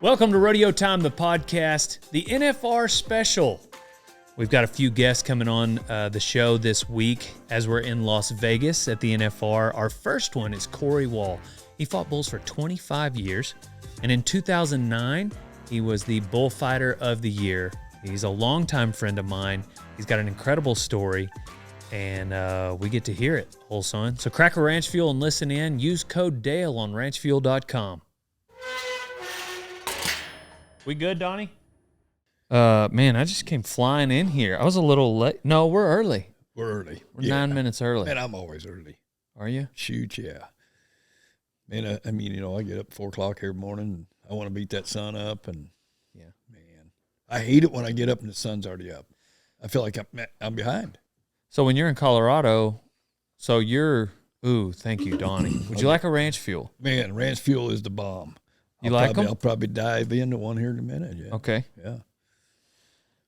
Welcome to Rodeo Time, the podcast, the NFR special. We've got a few guests coming on the show this week as we're in Las Vegas at the NFR. Our first one is Cory Wall. He fought bulls for 25 years, and in 2009, he was the Bullfighter of the Year. He's a longtime friend of mine. He's got an incredible story, and we get to hear it, whole son. So crack a ranch fuel and listen in. Use code DALE on ranchfuel.com. We good, Donnie? Man, I just came flying in here. I was a little late. No, we're early. We're early. We're 9 minutes early. Man, I'm always early. Are you? Shoot, yeah. Man, I mean, I get up at 4 o'clock every morning, and I want to beat that sun up, and yeah, man, I hate it when I get up and the sun's already up. I feel like I'm behind. So when you're in Colorado, thank you, Donnie. Would you like a ranch fuel? Man, ranch fuel is the bomb. I'll probably dive into one here in a minute. Yeah. Okay. Yeah.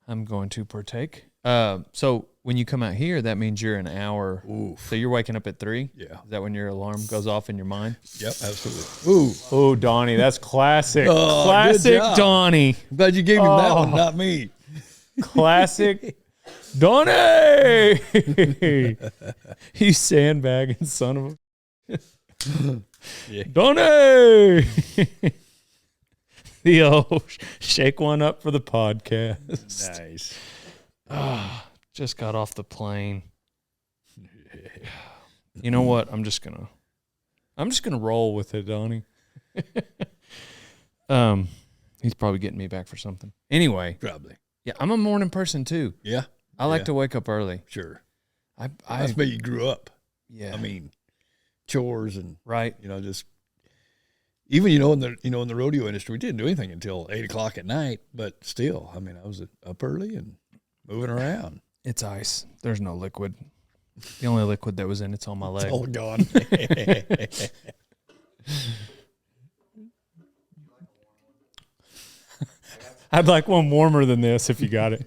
I'm going to partake. So when you come out here, that means you're an hour. Oof. So you're waking up at 3? Yeah. Is that when your alarm goes off in your mind? Yep, absolutely. Ooh. Oh, Donnie, that's classic. Oh, classic Donnie. I'm glad you gave him that one, not me. Classic Donnie. You sandbagging son of a... Yeah. Donnie. The old shake one up for the podcast. Nice. Just got off the plane. You know what? I'm just gonna roll with it, Donnie. He's probably getting me back for something. Anyway, Probably. yeah, I'm a morning person too. Yeah. I like to wake up early. Sure. I That's where you grew up. yeah. I mean, chores and Right. just even in the rodeo industry, we didn't do anything until 8 o'clock at night. But still, I mean, I was up early and moving around. It's ice. There's no liquid. The only liquid that was in it's on my leg. It's all gone. I'd like one warmer than this if you got it.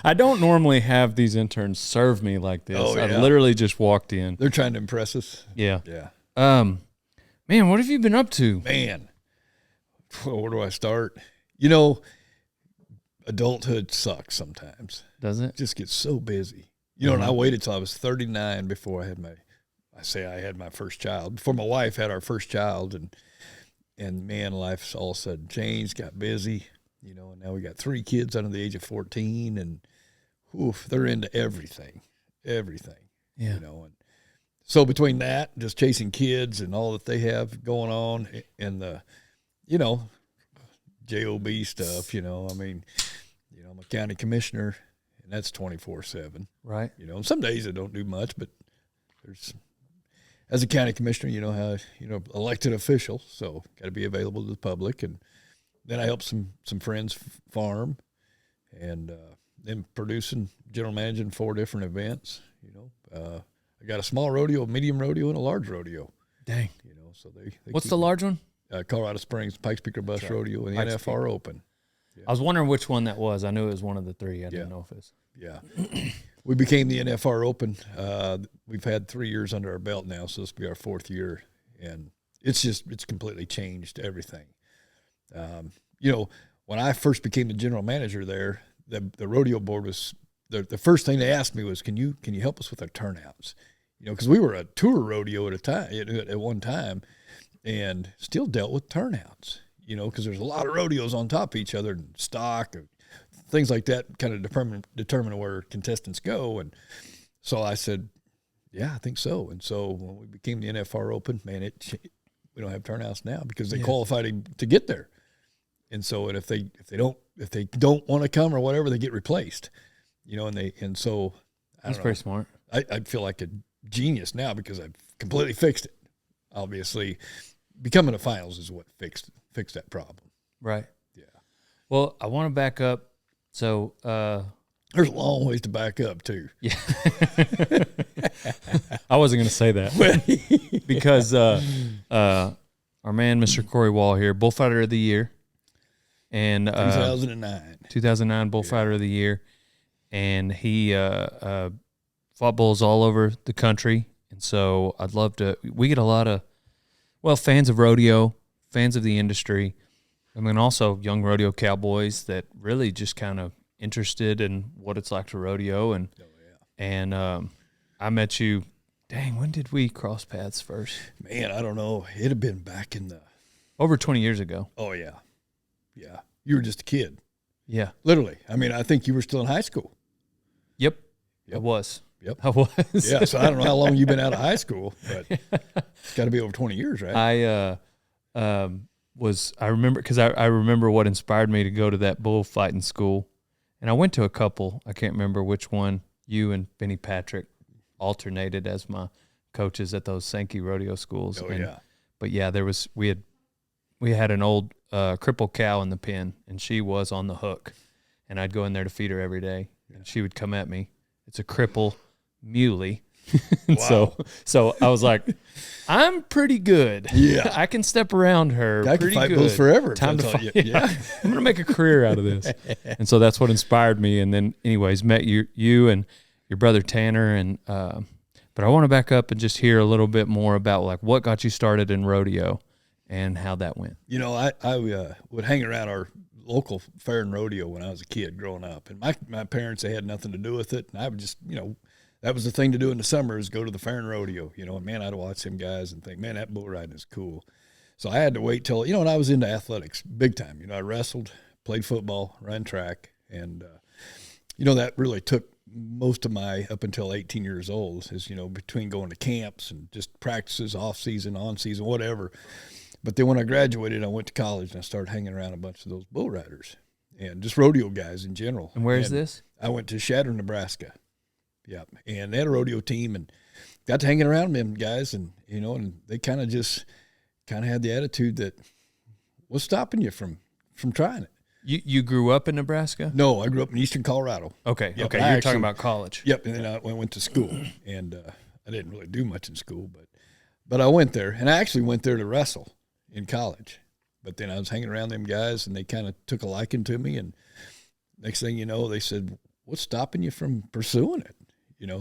I don't normally have these interns serve me like this. Oh, I yeah. literally just walked in. They're trying to impress us. Yeah. Yeah. Man, what have you been up to? Man, where do I start? Adulthood sucks sometimes. Does it? It just gets so busy. And I waited till I was 39 before I had my first child. Before my wife had our first child, and man, life's all of a sudden changed, got busy, and now we got 3 kids under the age of 14, and they're into everything. Yeah. And so between that, just chasing kids and all that they have going on, and the, JOB stuff, I mean, I'm a county commissioner, and that's 24/7. Right. And some days I don't do much, but as a county commissioner, how elected official, so got to be available to the public, and then I help some friends farm, and then producing, general managing 4 different events. I got a small rodeo, a medium rodeo, and a large rodeo. Dang. So they What's the large one? Colorado Springs Pikes Peak or Bus Rodeo and the Pikes NFR Open. Yeah. I was wondering which one that was. I knew it was one of the 3. I didn't know if it's. Yeah. We became the NFR Open. We've had 3 years under our belt now, so this will be our 4th year. And it's completely changed everything. When I first became the general manager there, the rodeo board was, the first thing they asked me was, can you help us with our turnouts? Because we were a tour rodeo at one time, and still dealt with turnouts, because there's a lot of rodeos on top of each other, and stock, and things like that kind of determine where contestants go. And so I said, yeah, I think so. And so when we became the NFR Open, man, we don't have turnouts now because they qualified to get there. And so, if they don't want to come or whatever, they get replaced, and so That's pretty smart. I feel like a genius now because I've completely fixed it. Obviously, becoming a finals is what fixed that problem. Right. Yeah. Well, I want to back up. So there's a long ways to back up too. Yeah. I wasn't going to say that because our man, Mr. Cory Wall here, Bullfighter of the Year. And 2009 Bullfighter of the Year. And he fought bulls all over the country. And so we get a lot of, fans of rodeo, fans of the industry. And then also young rodeo cowboys that really just kind of interested in what it's like to rodeo. And I met you, dang, when did we cross paths first? Man, I don't know. It'd have been back in the... Over 20 years ago. Oh, yeah. Yeah. You were just a kid. Yeah. Literally. I mean, I think you were still in high school. Yep. I was. Yep. I was. Yeah, so I don't know how long you've been out of high school, but it's got to be over 20 years, right? I remember, because I remember what inspired me to go to that bullfighting school. And I went to a couple. I can't remember which one. You and Benny Patrick alternated as my coaches at those Sankey rodeo schools. Oh, and, yeah. But yeah, we had an old crippled cow in the pen, and she was on the hook. And I'd go in there to feed her every day. And she would come at me. It's a cripple muley. Wow. So I was like, I'm pretty good. Yeah. I can step around her. I can fight bulls forever. Time to fight. Yeah. I'm going to make a career out of this. And so that's what inspired me. And then anyways, met you and your brother Tanner. And, but I want to back up and just hear a little bit more about like what got you started in rodeo and how that went. You know, I would hang around our local fair and rodeo when I was a kid growing up. And my parents, they had nothing to do with it. And I would just, that was the thing to do in the summer is go to the fair and rodeo, and man, I'd watch them guys and think, man, that bull riding is cool. So I had to wait till, and I was into athletics big time. I wrestled, played football, ran track. And, that really took most of my, up until 18 years old is, between going to camps and just practices, off season, on season, whatever. But then when I graduated, I went to college and I started hanging around a bunch of those bull riders and just rodeo guys in general. And where is this? I went to Shatter, Nebraska. Yeah, and they had a rodeo team and got to hanging around them guys, and and they kind of had the attitude that what's stopping you from trying it. You grew up in Nebraska? No, I grew up in eastern Colorado. Okay, yep, okay, you're talking about college. Yep, and then I went to school, and I didn't really do much in school, but I went there, and I actually went there to wrestle in college. But then I was hanging around them guys, and they kind of took a liking to me, and next thing you know, they said, "What's stopping you from pursuing it?"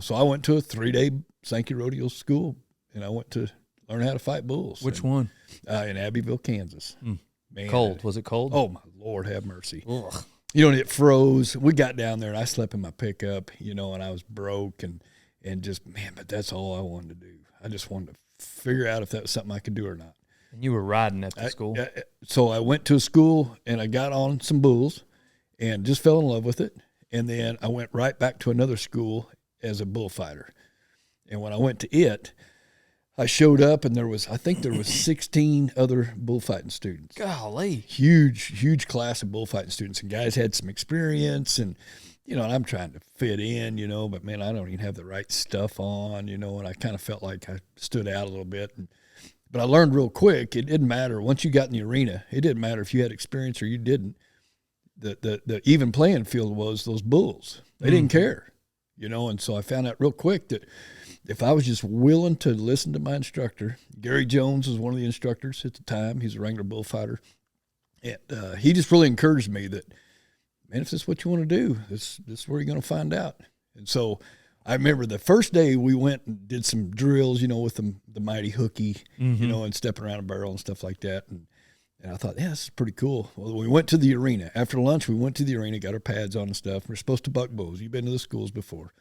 So I went to a 3-day Sankey rodeo school, and I went to learn how to fight bulls. Which one? In Abbeville, Kansas. Man, cold. Was it cold? Oh, my Lord, have mercy. Ugh. And it froze. We got down there, and I slept in my pickup, and I was broke and just, man, but that's all I wanted to do. I just wanted to figure out if that was something I could do or not. And you were riding at the school? So I went to a school, and I got on some bulls and just fell in love with it. And then I went right back to another school as a bullfighter. And when I went to it, I showed up and I think there was 16 other bullfighting students. Golly. Huge class of bullfighting students. And guys had some experience and, and I'm trying to fit in, but man, I don't even have the right stuff on, and I kind of felt like I stood out a little bit. But I learned real quick, it didn't matter. Once you got in the arena, it didn't matter if you had experience or you didn't. The even playing field was those bulls. They didn't care. And so I found out real quick that if I was just willing to listen to my instructor, Gary Jones was one of the instructors at the time. He's a Wrangler bullfighter. And he just really encouraged me that, man, if this is what you want to do, this is where you're going to find out. And so I remember the first day we went and did some drills, with the mighty hooky, and stepping around a barrel and stuff like that. And I thought, yeah, this is pretty cool. Well, we went to the arena. After lunch, we went to the arena, got our pads on and stuff. We're supposed to buck bulls. You've been to the schools before.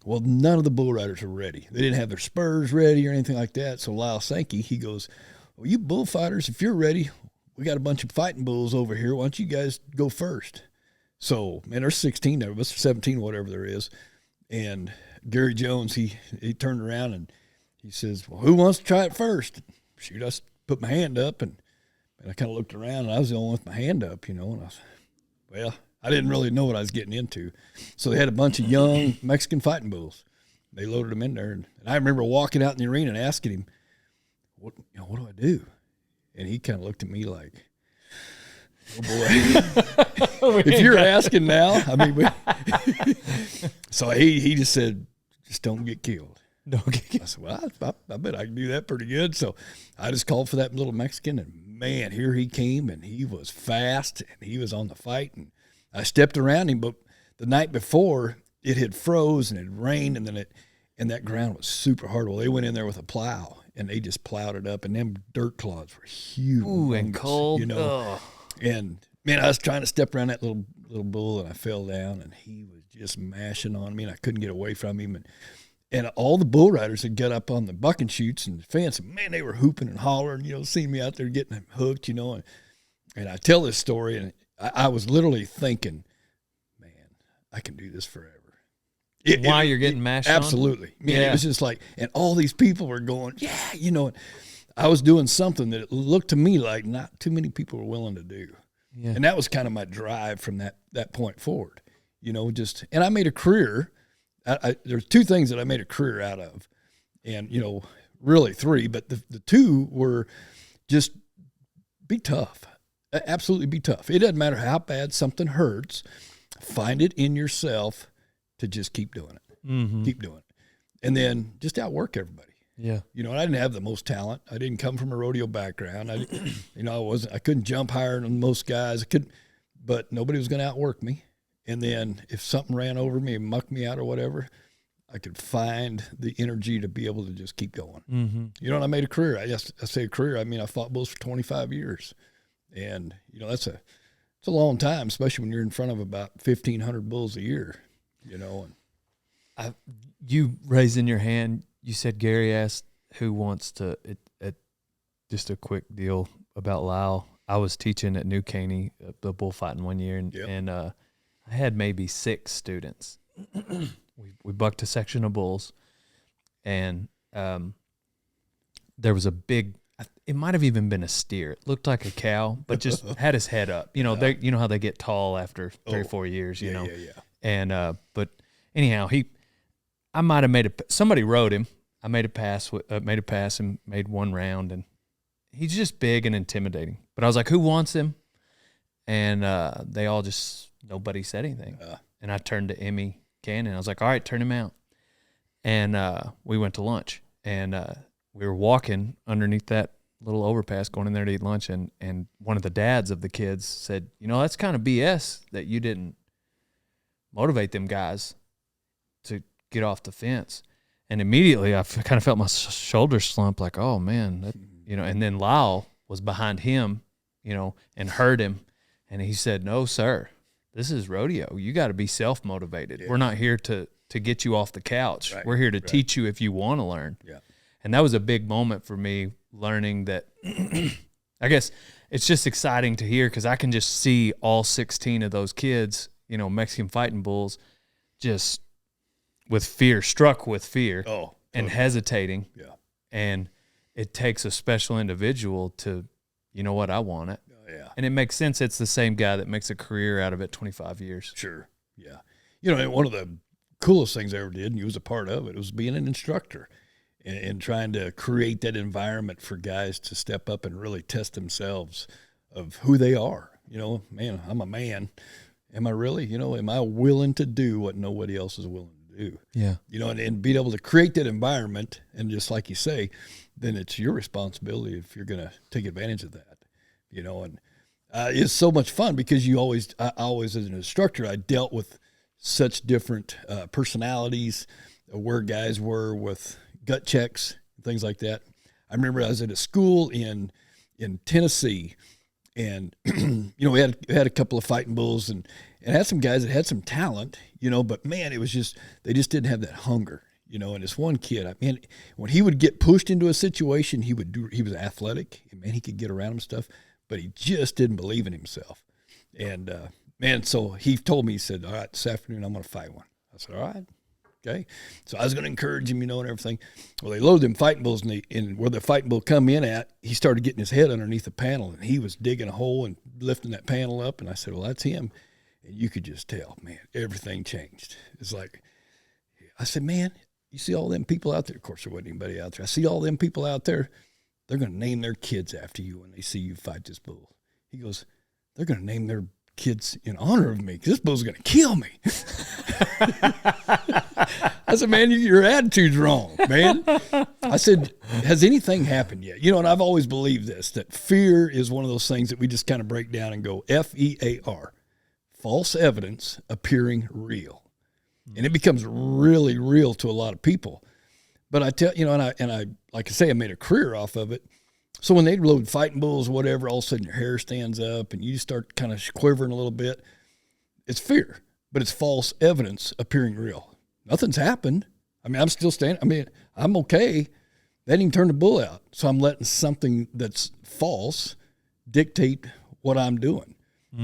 Well, none of the bull riders were ready. They didn't have their spurs ready or anything like that. So Lyle Sankey, he goes, well, you bullfighters, if you're ready, we got a bunch of fighting bulls over here. Why don't you guys go first? So, man, there's 16 there, but 17, whatever there is. And Gary Jones, he turned around and he says, well, who wants to try it first? Shoot, I put my hand up and I kind of looked around, and I was the only one with my hand up, and I didn't really know what I was getting into. So they had a bunch of young Mexican fighting bulls. They loaded them in there, and I remember walking out in the arena and asking him, what do I do? And he kind of looked at me like, oh, boy. If you're asking now, so he just said, just don't get killed. I said, well, I bet I can do that pretty good. So I just called for that little Mexican, and man, here he came, and he was fast, and he was on the fight. And I stepped around him, but the night before, it had froze, and it had rained, and that ground was super hard. Well, they went in there with a plow, and they just plowed it up, and them dirt clods were huge. Ooh, and cold. And man, I was trying to step around that little bull, and I fell down, and he was just mashing on me, and I couldn't get away from him. And all the bull riders had got up on the bucking chutes and the fence, and man, they were hooping and hollering, seeing me out there getting hooked, and I tell this story, and I was literally thinking, man, I can do this forever. Why you're getting mashed on? Absolutely. Man, it was just like, and all these people were going, yeah, I was doing something that it looked to me like not too many people were willing to do. Yeah. And that was kind of my drive from that point forward, and I made a career. There's two things that I made a career out of, and, really three, but the two were just be tough. Absolutely be tough. It doesn't matter how bad something hurts. Find it in yourself to just keep doing it. Mm-hmm. Keep doing it. And then just outwork everybody. Yeah. I didn't have the most talent. I didn't come from a rodeo background. I couldn't jump higher than most guys. But nobody was going to outwork me. And then if something ran over me and mucked me out or whatever, I could find the energy to be able to just keep going. Mm-hmm. And I made a career. I say a career. I mean, I fought bulls for 25 years. And, it's a long time, especially when you're in front of about 1,500 bulls a year, And you raising your hand, you said Gary asked who wants to, just a quick deal about Lyle. I was teaching at New Caney, the bullfighting one year, and I had maybe 6 students. we bucked a section of bulls, and there was a big, it might have even been a steer. It looked like a cow, but just had his head up. They, how they get tall after 3 or 4 years, you know. Yeah. And but anyhow, I might have somebody rode him. I made a pass and made one round, and he's just big and intimidating. But I was like, who wants him? And they all nobody said anything. And I turned to Emmy Cannon. I was like, all right, turn him out. And we went to lunch. And we were walking underneath that little overpass going in there to eat lunch. And one of the dads of the kids said, that's kind of BS that you didn't motivate them guys to get off the fence. And immediately I kind of felt my shoulders slump like, oh, man. And then Lyle was behind him, and heard him. And he said, no, sir, this is rodeo. You got to be self-motivated. Yeah. We're not here to get you off the couch. Right. We're here to teach you if you want to learn. Yeah. And that was a big moment for me, learning that I guess it's just exciting to hear because I can just see all 16 of those kids, Mexican fighting bulls, just with fear, struck with fear and hesitating. Yeah. And it takes a special individual to, I want it. Yeah. And it makes sense. It's the same guy that makes a career out of it 25 years. Sure. Yeah. One of the coolest things I ever did, and you was a part of it, was being an instructor and trying to create that environment for guys to step up and really test themselves of who they are. Man, I'm a man. Am I really? Am I willing to do what nobody else is willing to do? Yeah. And being able to create that environment, and just like you say, then it's your responsibility if you're going to take advantage of that. And it's so much fun because I always, as an instructor, I dealt with such different personalities, where guys were with gut checks, things like that. I remember I was at a school in Tennessee, and we had a couple of fighting bulls, and had some guys that had some talent, but man, it was just they just didn't have that hunger. And this one kid, when he would get pushed into a situation, he was athletic, and man, he could get around him and stuff, but he just didn't believe in himself. And so he told me, he said, all right, this afternoon I'm going to fight one. I said, all right, okay. So I was going to encourage him, and everything. Well, they loaded them fighting bulls, and where the fighting bull come in at, he started getting his head underneath the panel, and he was digging a hole and lifting that panel up. And I said, well, that's him. And you could just tell, man, everything changed. It's like, I said, man, you see all them people out there? Of course, there wasn't anybody out there. I see all them people out there. They're going to name their kids after you when they see you fight this bull. He goes, they're going to name their kids in honor of me because this bull's going to kill me. I said, man, your attitude's wrong, man. I said, has anything happened yet? And I've always believed this, that fear is one of those things that we just kind of break down and go FEAR, false evidence appearing real. And it becomes really real to a lot of people. But I tell, and I like I say, I made a career off of it. So when they load fighting bulls or whatever, all of a sudden your hair stands up and you start kind of quivering a little bit. It's fear, but it's false evidence appearing real. Nothing's happened. I mean, I'm still standing. I mean, I'm okay. They didn't even turn the bull out. So I'm letting something that's false dictate what I'm doing.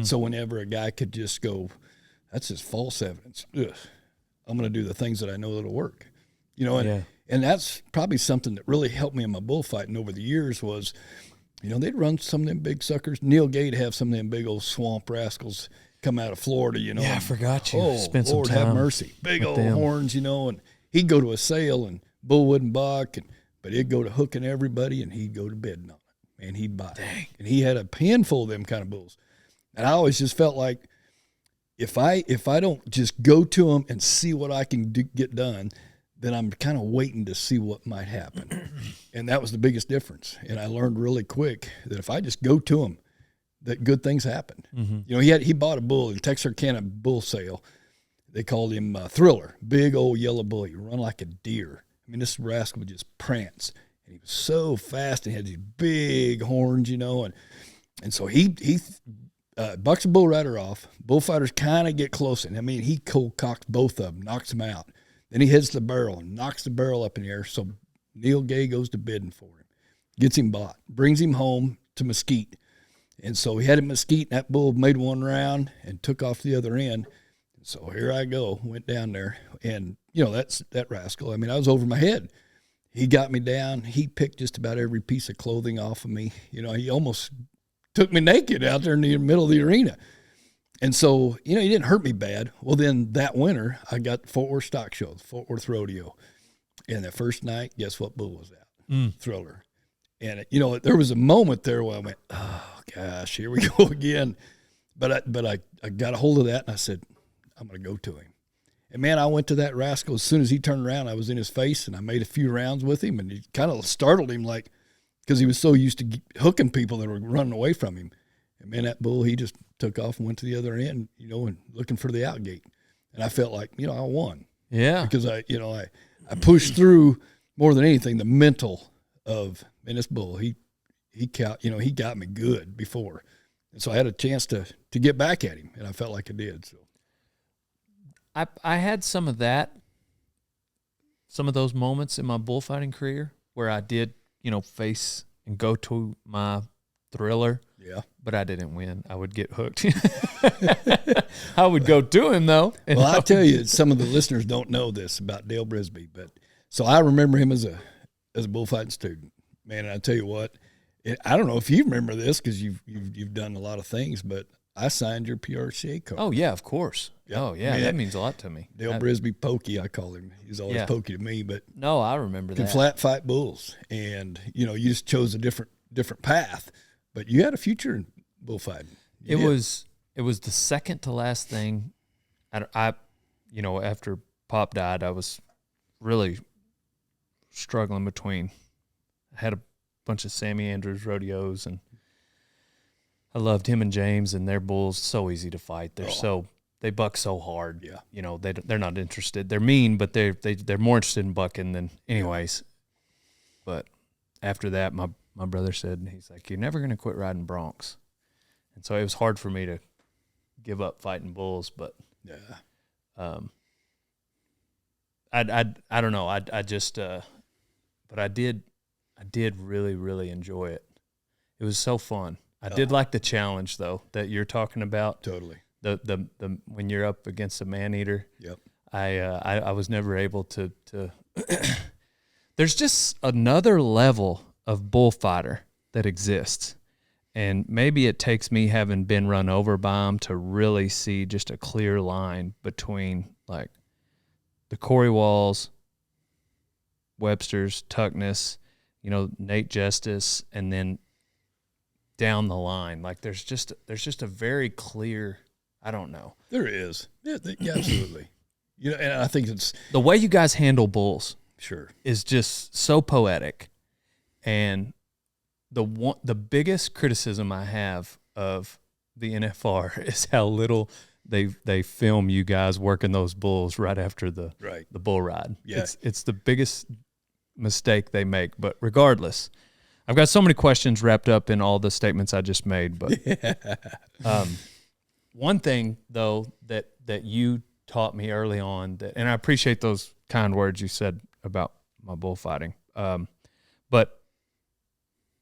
So whenever a guy could just go, that's just false evidence. Ugh, I'm going to do the things that I know that'll work. And that's probably something that really helped me in my bullfighting over the years was, they'd run some of them big suckers. Neil Gay'd have some of them big old swamp rascals come out of Florida, Yeah, I forgot you. Oh, Spent Lord some time have mercy. Big old them. horns, and he'd go to a sale and bull wouldn't buck, but he'd go to hooking everybody and he'd go to bidding on it. And he'd buy it. And he had a handful of them kind of bulls. And I always just felt like if I don't just go to him and see what I can get done, then I'm kind of waiting to see what might happen. And that was the biggest difference. And I learned really quick that if I just go to him, that good things happen. He bought a bull in Texarkana bull sale. They called him Thriller, big old yellow bull. He run like a deer. I mean, this rascal would just prance. And he was so fast and he had these big horns, and so he bucks a bull rider off. Bullfighters kind of get close. And I mean, he cold cocks both of them, knocks them out. Then he hits the barrel and knocks the barrel up in the air. So Neil Gay goes to bidding for him, gets him bought, brings him home to Mesquite. And so he had him Mesquite, and that bull made one round and took off the other end. And so here I go, went down there. And, that's that rascal. I mean, I was over my head. He got me down. He picked just about every piece of clothing off of me. He almost took me naked out there in the middle of the arena. And so, he didn't hurt me bad. Well, then that winter, I got the Fort Worth Stock Show, the Fort Worth Rodeo. And the first night, guess what bull was out? Thriller. And, there was a moment there where I went, oh, gosh, here we go again. But I got a hold of that, and I said, I'm going to go to him. And, man, I went to that rascal. As soon as he turned around, I was in his face, and I made a few rounds with him. And it kind of startled him, because he was so used to hooking people that were running away from him. And, man, that bull, he just took off and went to the other end, and looking for the outgate. And I felt like, I won. Yeah. Because I pushed through more than anything the mental of, man, this bull, he got me good before. And so I had a chance to get back at him, and I felt like I did. So I had some of those moments in my bullfighting career where I did, face and go to my Thriller. Yeah. But I didn't win. I would get hooked. I would go to him, though. Well, I'll tell you, some of the listeners don't know this about Dale Brisby, but so I remember him as a bullfighting student. Man, and I tell you what, I don't know if you remember this because you've done a lot of things, but I signed your PRCA card. Oh, yeah, of course. Yep. Oh, yeah, that means a lot to me. Dale Brisby Pokey, I call him. He's always Pokey to me, but no, I remember that. Can flat fight bulls, and you just chose a different path, but you had a future in bullfighting. It was the second to last thing. I after Pop died, I was really struggling between. I had a bunch of Sammy Andrews rodeos, and I loved him and James, and their bulls so easy to fight. They buck so hard. Yeah. They're not interested. They're mean, but they're more interested in bucking than anyways. But after that, my brother said, he's like, you're never going to quit riding broncs. And so it was hard for me to give up fighting bulls, but I don't know. I just but I did really, really enjoy it. It was so fun. I did like the challenge though that you're talking about. Totally. The when you're up against a man eater. Yep. I was never able to there's just another level of bullfighter that exists. And maybe it takes me having been run over by them to really see just a clear line between like the Cory Walls, Webster's, Tuckness, Nate Justice, and then down the line. Like there's just a very clear, I don't know. There is. Yeah, absolutely. And I think it's the way you guys handle bulls. Sure. Is just so poetic. And the biggest criticism I have of the NFR is how little they film you guys working those bulls right after the bull ride. Yeah. It's the biggest mistake they make. But regardless, I've got so many questions wrapped up in all the statements I just made, but one thing though that you taught me early on, and I appreciate those kind words you said about my bullfighting, but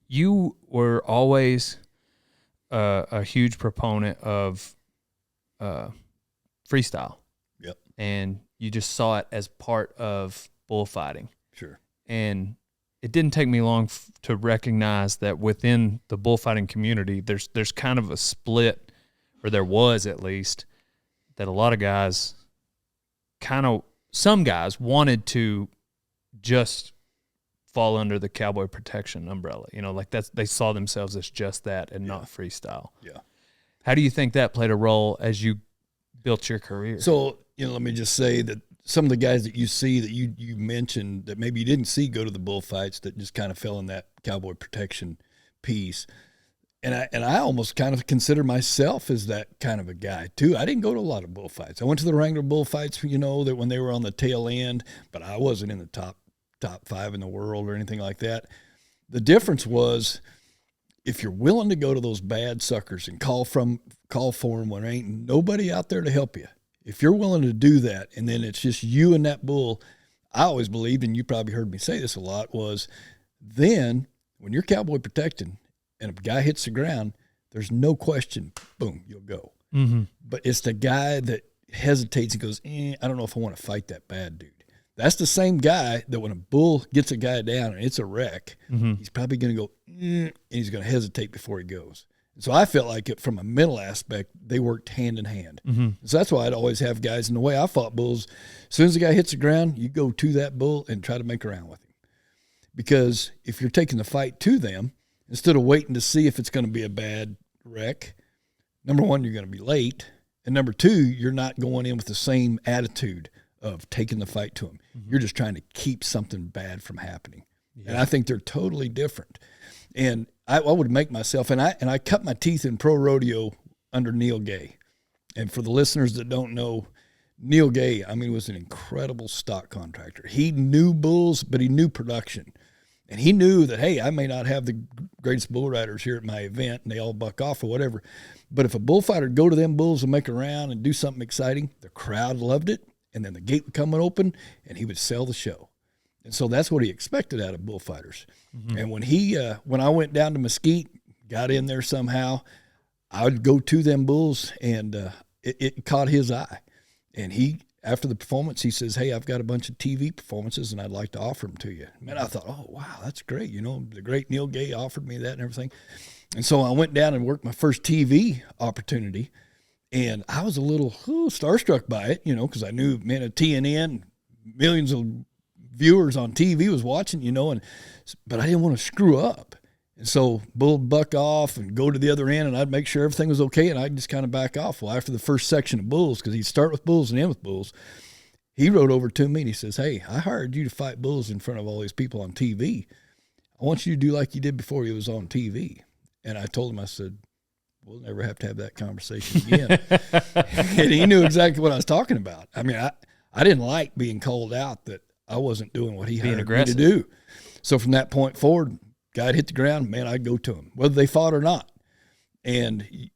you were always a huge proponent of freestyle. Yep. And you just saw it as part of bullfighting. Sure. And it didn't take me long to recognize that within the bullfighting community, there's kind of a split, or there was at least, that a lot of guys some guys wanted to just fall under the cowboy protection umbrella. Like they saw themselves as just that and not freestyle. Yeah. How do you think that played a role as you built your career? So, let me just say that some of the guys that you see that you mentioned that maybe you didn't see go to the bullfights that just kind of fell in that cowboy protection piece. And I almost kind of consider myself as that kind of a guy too. I didn't go to a lot of bullfights. I went to the Wrangler bullfights, that when they were on the tail end, but I wasn't in the top 5 in the world or anything like that. The difference was, if you're willing to go to those bad suckers and call for them when there ain't nobody out there to help you, if you're willing to do that, and then it's just you and that bull, I always believed, and you probably heard me say this a lot, was then when you're cowboy protecting and a guy hits the ground, there's no question, boom, you'll go. Mm-hmm. But it's the guy that hesitates and goes, I don't know if I want to fight that bad dude. That's the same guy that when a bull gets a guy down and it's a wreck, he's probably going to go, and he's going to hesitate before he goes. So I felt like it from a mental aspect, they worked hand in hand. Mm-hmm. So that's why I'd always have guys, in the way I fought bulls, as soon as the guy hits the ground, you go to that bull and try to make around with him. Because if you're taking the fight to them, instead of waiting to see if it's going to be a bad wreck, number one, you're going to be late. And number two, you're not going in with the same attitude of taking the fight to them. Mm-hmm. You're just trying to keep something bad from happening. Yeah. And I think they're totally different. And I would make myself, and I cut my teeth in pro rodeo under Neil Gay. And for the listeners that don't know, Neil Gay, was an incredible stock contractor. He knew bulls, but he knew production. And he knew that, hey, I may not have the greatest bull riders here at my event, and they all buck off or whatever. But if a bullfighter would go to them bulls and make a round and do something exciting, the crowd loved it, and then the gate would come open, and he would sell the show. And so that's what he expected out of bullfighters. Mm-hmm. And when I went down to Mesquite, got in there somehow, I would go to them bulls, and it caught his eye. And after the performance, he says, hey, I've got a bunch of TV performances, and I'd like to offer them to you. And I thought, oh, wow, that's great. The great Neil Gay offered me that and everything. And so I went down and worked my first TV opportunity, and I was a little starstruck by it, because I knew, man, at TNN, millions of viewers on TV was watching, but I didn't want to screw up. And so bull would buck off and go to the other end, and I'd make sure everything was okay, and I'd just kind of back off. Well, after the first section of bulls, because he'd start with bulls and end with bulls, he rode over to me and he says, hey, I hired you to fight bulls in front of all these people on TV. I want you to do like you did before you was on TV. And I told him, I said, we'll never have to have that conversation again. And he knew exactly what I was talking about. I didn't like being called out that I wasn't doing what he hired me to do. So from that point forward, guy'd hit the ground, man, I'd go to him, whether they fought or not. And,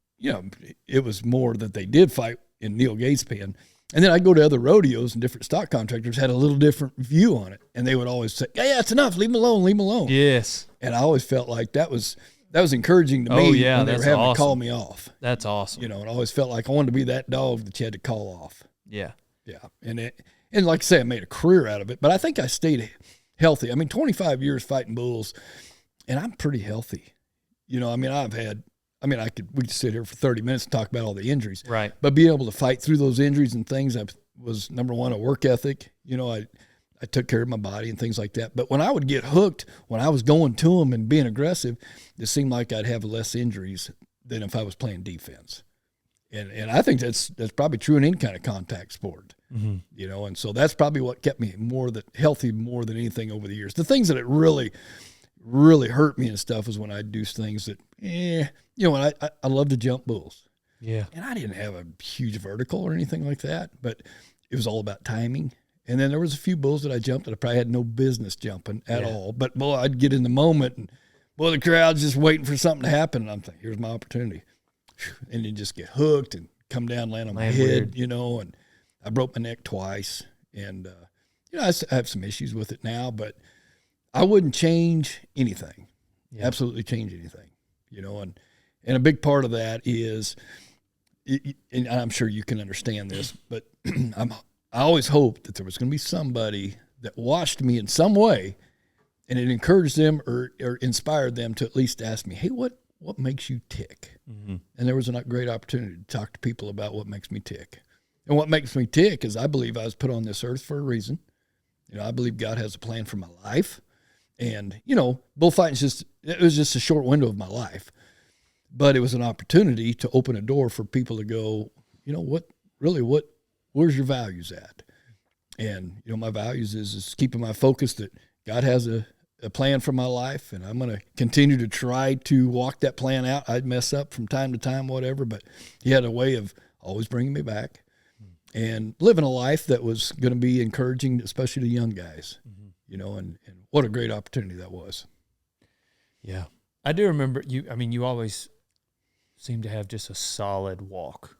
it was more that they did fight in Neil Gay's pen. And then I'd go to other rodeos, and different stock contractors had a little different view on it. And they would always say, yeah, it's enough. Leave him alone. Leave him alone. Yes. And I always felt like that was encouraging to me when they were having to call me off. That's awesome. And I always felt like I wanted to be that dog that you had to call off. Yeah. Yeah. And like I say, I made a career out of it, but I think I stayed healthy. 25 years fighting bulls, and I'm pretty healthy. We could sit here for 30 minutes and talk about all the injuries. Right. But being able to fight through those injuries and things, I was, number one, a work ethic. I took care of my body and things like that. But when I would get hooked, when I was going to them and being aggressive, it seemed like I'd have less injuries than if I was playing defense. And I think that's probably true in any kind of contact sport. Mm-hmm. And so that's probably what kept me healthy more than anything over the years. The things that it really, really hurt me and stuff was when I'd do things that, I love to jump bulls. Yeah. And I didn't have a huge vertical or anything like that, but it was all about timing. And then there was a few bulls that I jumped that I probably had no business jumping at all. But, boy, I'd get in the moment and, Boy, the crowd's just waiting for something to happen. And I'm thinking, here's my opportunity. And you just get hooked and come down, land on my head, weird. you know, and I broke my neck twice. And, you know, I have some issues with it now, but I wouldn't change anything, absolutely change anything, you know, and a big part of that is, and I'm sure you can understand this, but I always hoped that there was going to be somebody that watched me in some way and it encouraged them or inspired them to at least ask me, hey, what makes you tick? Mm-hmm. And there was a great opportunity to talk to people about what makes me tick. And what makes me tick is I believe I was put on this earth for a reason. You know, I believe God has a plan for my life. And, you know, bullfighting it was just a short window of my life. But it was an opportunity to open a door for people to go, you know, where's your values at? And, you know, my values is keeping my focus that God has a plan for my life, and I'm going to continue to try to walk that plan out. I'd mess up from time to time, whatever, but he had a way of always bringing me back and living a life that was going to be encouraging, especially to young guys, you know, and what a great opportunity that was. Yeah. I do remember you always seem to have just a solid walk.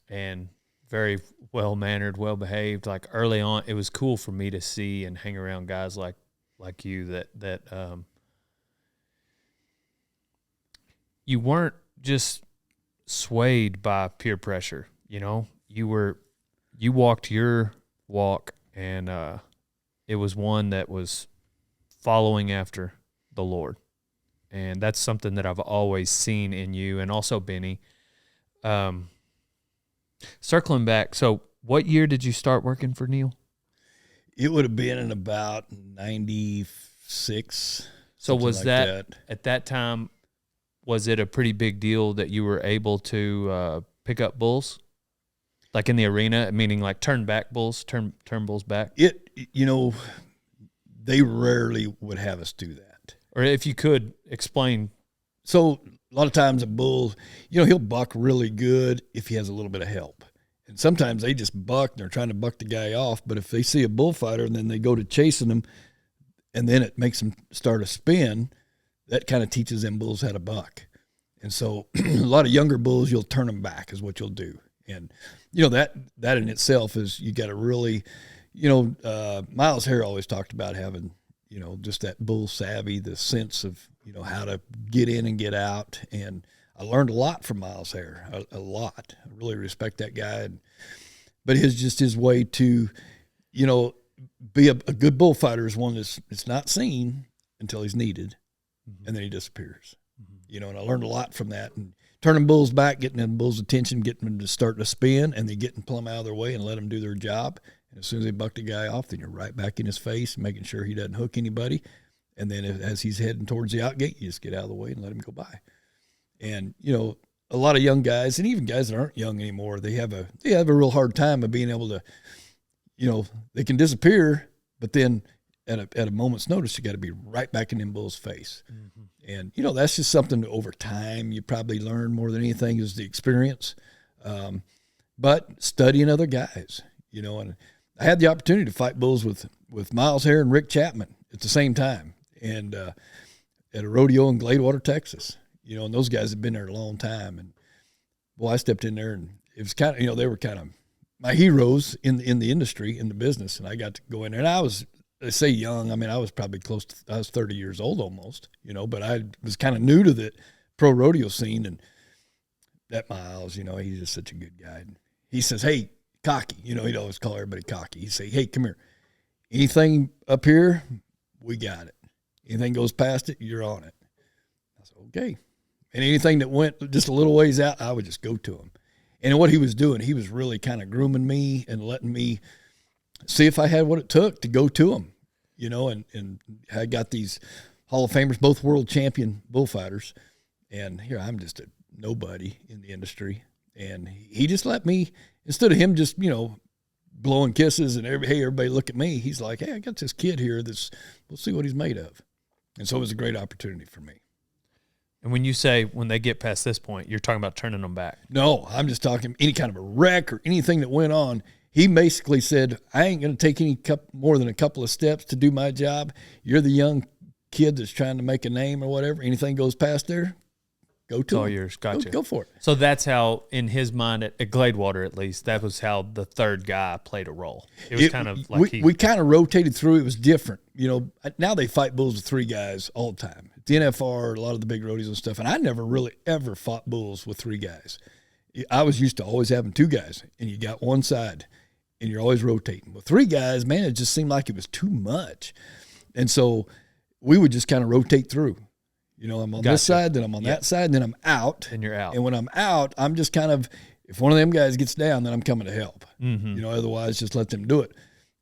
And very well-mannered, well-behaved. Like early on, it was cool for me to see and hang around guys like you that you weren't just swayed by peer pressure, you know? You walked your walk, and it was one that was following after the Lord. And that's something that I've always seen in you, and also Benny. Circling back, so what year did you start working for Neil? It would have been in about 96. So was that at that time, was it a pretty big deal that you were able to pick up bulls? Like in the arena, meaning like turn bulls back? You know, they rarely would have us do that. Or if you could explain. So a lot of times a bull, you know, he'll buck really good if he has a little bit of help. And sometimes they just buck and they're trying to buck the guy off. But if they see a bullfighter and then they go to chasing him and then it makes them start a spin, that kind of teaches them bulls how to buck. And so a lot of younger bulls, you'll turn them back is what you'll do. And, you know, that in itself is you got to really, you know, Miles Hare always talked about having, you know, just that bull savvy, the sense of, you know, how to get in and get out. And I learned a lot from Miles Hare, a lot. I really respect that guy. But his way to, you know, be a good bullfighter is one it's not seen until he's needed, and then he disappears. You know, and I learned a lot from that. And turning bulls back, getting them bulls' attention, getting them to start to spin, and then getting plumb out of their way and let them do their job. And as soon as they buck the guy off, then you're right back in his face, making sure he doesn't hook anybody. And then as he's heading towards the outgate, you just get out of the way and let him go by. And, you know, a lot of young guys, and even guys that aren't young anymore, they have a real hard time of being able to, you know, they can disappear, but then at a moment's notice, you got to be right back in them bulls' face. And, you know, that's just something that over time you probably learn more than anything is the experience. But studying other guys, you know, and I had the opportunity to fight bulls with Miles Hare and Rick Chapman at the same time, and at a rodeo in Gladewater, Texas. You know, and those guys have been there a long time. And, well, I stepped in there, and it was kind of, you know, they were kind of my heroes in the industry, in the business, and I got to go in there. And I was, I say young, I mean, I was probably I was 30 years old almost, you know, but I was kind of new to the pro rodeo scene. And that Miles, you know, he's just such a good guy. And he says, hey, Cocky, you know, he'd always call everybody Cocky. He'd say, hey, come here. Anything up here, we got it. Anything goes past it, you're on it. I said, okay. And anything that went just a little ways out, I would just go to him. And what he was doing, he was really kind of grooming me and letting me see if I had what it took to go to him, you know, and I got these Hall of Famers, both world champion bullfighters. And here I'm just a nobody in the industry. And he just let me, instead of him just, you know, blowing kisses and hey, everybody look at me, he's like, hey, I got this kid here we'll see what he's made of. And so it was a great opportunity for me. And when you say when they get past this point, you're talking about turning them back. No, I'm just talking any kind of a wreck or anything that went on. he basically said, I ain't going to take more than a couple of steps to do my job. You're the young kid that's trying to make a name or whatever. Anything goes past there, go to all him. yours. Gotcha. Go for it. So that's how, in his mind, at Gladewater at least, that was how the third guy played a role. It was kind of like we kind of rotated through. It was different. Now they fight bulls with three guys all the time. At the NFR, a lot of the big rodeos and stuff, and I never really ever fought bulls with three guys. I was used to always having two guys, and you got one side, and you're always rotating. With three guys, man, it just seemed like it was too much. And so we would just kind of rotate through. I'm on this side, then I'm on that side, and then I'm out. And you're out. And when I'm out, I'm just kind of, if one of them guys gets down, then I'm coming to help. Mm-hmm. Otherwise just let them do it.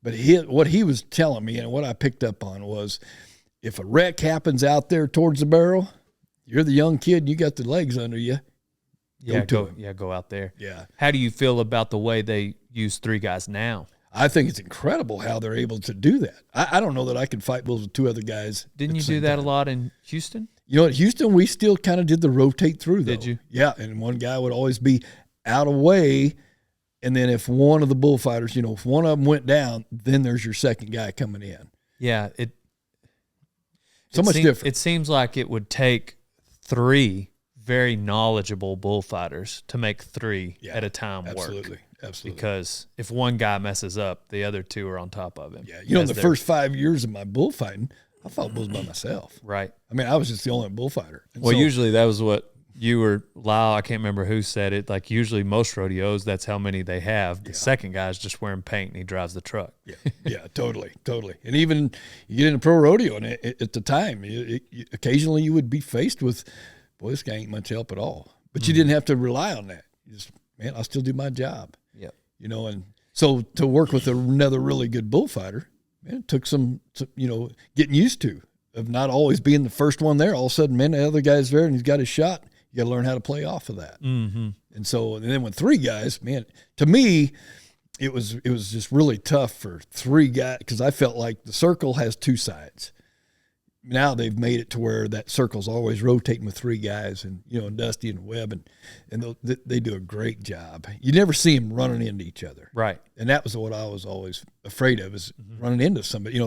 But what he was telling me and what I picked up on was, if a wreck happens out there towards the barrel, you're the young kid, and you got the legs under you. Go out there. Yeah. How do you feel about the way they use three guys now? I think it's incredible how they're able to do that. I don't know that I could fight bulls with two other guys. Didn't you do that a lot in Houston? At Houston, we still kind of did the rotate through, though. Did you? Yeah, and one guy would always be out of way, and then if one of the bullfighters, if one of them went down, then there's your second guy coming in. Yeah. Much different. It seems like it would take three very knowledgeable bullfighters to make three at a time work. Absolutely. Because if one guy messes up, the other two are on top of him. Yeah, in the first 5 years of my bullfighting, I fought bulls by myself. Right. I mean, I was just the only bullfighter. And well, usually that was what you or Lyle, I can't remember who said it. Like usually most rodeos, that's how many they have. The second guy's just wearing paint and he drives the truck. Yeah, totally. And even you get in a pro rodeo, and at the time, occasionally you would be faced with, boy, this guy ain't much help at all. But you didn't have to rely on that. You just, man, I'll still do my job. Yep. And so to work with another really good bullfighter, man, it took some getting used to, of not always being the first one there. All of a sudden, man, the other guy's there and he's got his shot. You got to learn how to play off of that. Mm-hmm. And then with three guys, man, to me, it was just really tough for three guys, because I felt like the circle has two sides. Now they've made it to where that circle's always rotating with three guys, and Dusty and Webb, and they do a great job. You never see them running into each other, right? And that was what I was always afraid of, is running into somebody.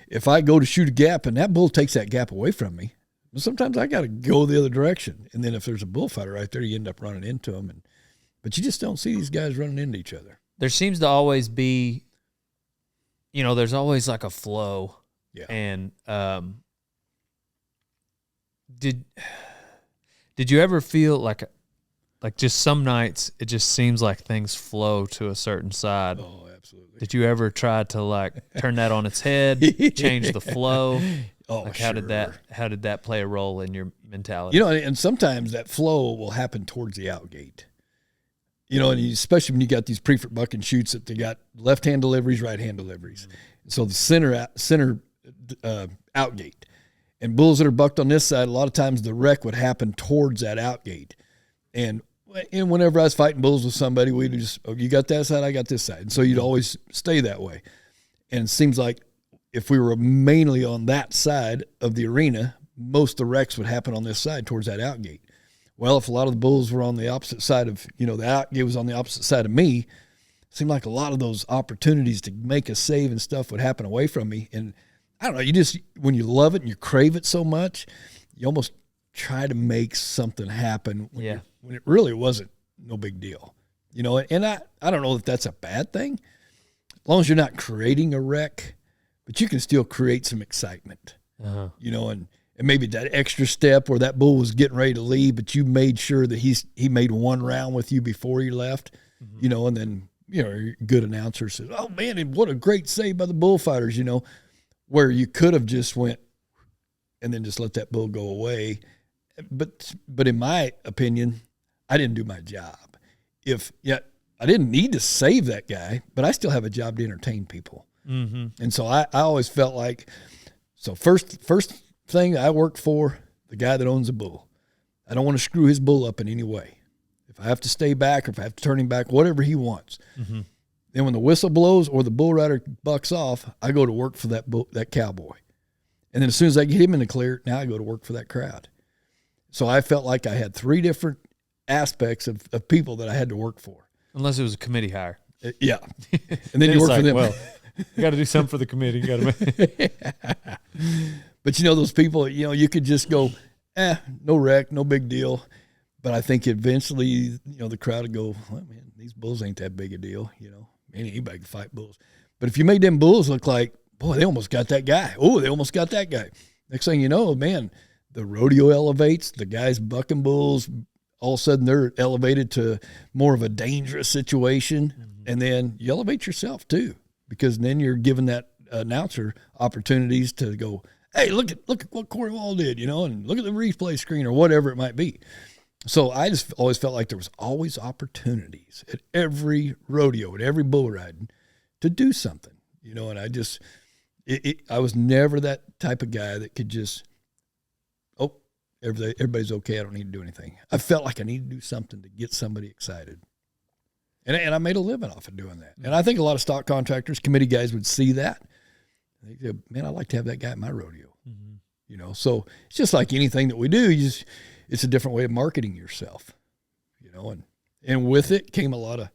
If I go to shoot a gap and that bull takes that gap away from me, sometimes I got to go the other direction. And then if there's a bullfighter right there, you end up running into them, but you just don't see these guys running into each other. There seems to always be, there's always like a flow. Yeah. And did you ever feel like just some nights it just seems like things flow to a certain side? Oh, absolutely. Did you ever try to turn that on its head, change the flow? Oh, how did that play a role in your mentality? And sometimes that flow will happen towards the outgate. And especially when you got these preferred buck and shoots that they got left-hand deliveries, right-hand deliveries. Mm-hmm. So the center outgate, and bulls that are bucked on this side, a lot of times the wreck would happen towards that outgate. And whenever I was fighting bulls with somebody, we'd just, you got that side, I got this side. And so you'd always stay that way. And it seems like if we were mainly on that side of the arena, most of the wrecks would happen on this side towards that outgate. Well, if a lot of the bulls were on the opposite side of, the outgate was on the opposite side of me, it seemed like a lot of those opportunities to make a save and stuff would happen away from me. And I don't know, you just, when you love it and you crave it so much, you almost try to make something happen when it really wasn't no big deal. And I don't know if that's a bad thing, as long as you're not creating a wreck, but you can still create some excitement, and maybe that extra step where that bull was getting ready to leave, but you made sure that he made one round with you before he left, and then, your good announcer says, oh man, and what a great save by the bullfighters, where you could have just went and then just let that bull go away. But in my opinion, I didn't do my job. I didn't need to save that guy, but I still have a job to entertain people. Mm-hmm. And so I always felt like, first thing I work for, the guy that owns the bull. I don't want to screw his bull up in any way. If I have to stay back or if I have to turn him back, whatever he wants. Mm-hmm. Then when the whistle blows or the bull rider bucks off, I go to work for that cowboy. And then as soon as I get him in the clear, now I go to work for that crowd. So I felt like I had three different aspects of people that I had to work for. Unless it was a committee hire. Yeah. And then you work for them. Well, you got to do something for the committee. You got to. But, those people, you could just go, no wreck, no big deal. But I think eventually, the crowd would go, well, man, these bulls ain't that big a deal. Anybody can fight bulls. But if you made them bulls look like, boy, they almost got that guy. Oh, they almost got that guy. Next thing you know, man, the rodeo elevates, the guys bucking bulls, all of a sudden they're elevated to more of a dangerous situation. Mm-hmm. And then you elevate yourself too, because then you're giving that announcer opportunities to go, hey, look at what Cory Wall did, and look at the replay screen or whatever it might be. So I just always felt like there was always opportunities at every rodeo, at every bull riding to do something, and I just, I was never that type of guy that could just, everybody's okay, I don't need to do anything. I felt like I needed to do something to get somebody excited. And I made a living off of doing that. And I think a lot of stock contractors, committee guys would see that. They go, man, I'd like to have that guy at my rodeo. Mm-hmm. So it's just like anything that we do, it's a different way of marketing yourself, and with it came a lot of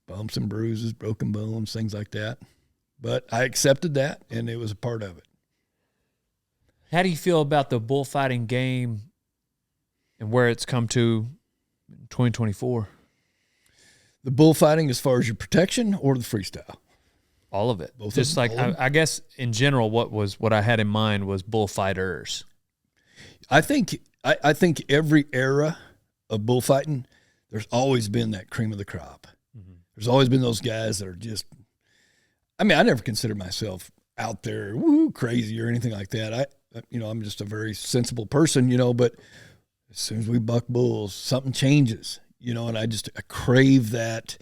bumps and bruises, broken bones, things like that. But I accepted that, and it was a part of it. How do you feel about the bullfighting game and where it's come to in 2024? The bullfighting as far as your protection or the freestyle? All of it. Both just of them, like, I guess in general, what I had in mind was bullfighters. I think every era of bullfighting, there's always been that cream of the crop. Mm-hmm. There's always been those guys that are just, I never considered myself out there crazy or anything like that. I'm just a very sensible person, but as soon as we buck bulls, something changes, and I crave that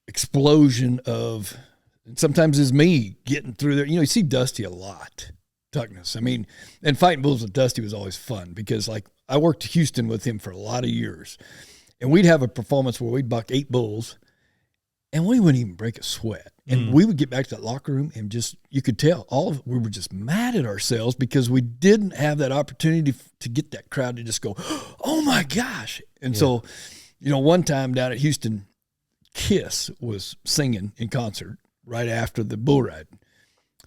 explosion of, and sometimes it's me getting through there. You see Dusty a lot. Tuckness. And fighting bulls with Dusty was always fun because, I worked Houston with him for a lot of years, and we'd have a performance where we'd buck 8 bulls, and we wouldn't even break a sweat. And we would get back to that locker room and just, you could tell we were just mad at ourselves because we didn't have that opportunity to get that crowd to just go, oh my gosh. And so, one time down at Houston, Kiss was singing in concert right after the bull ride.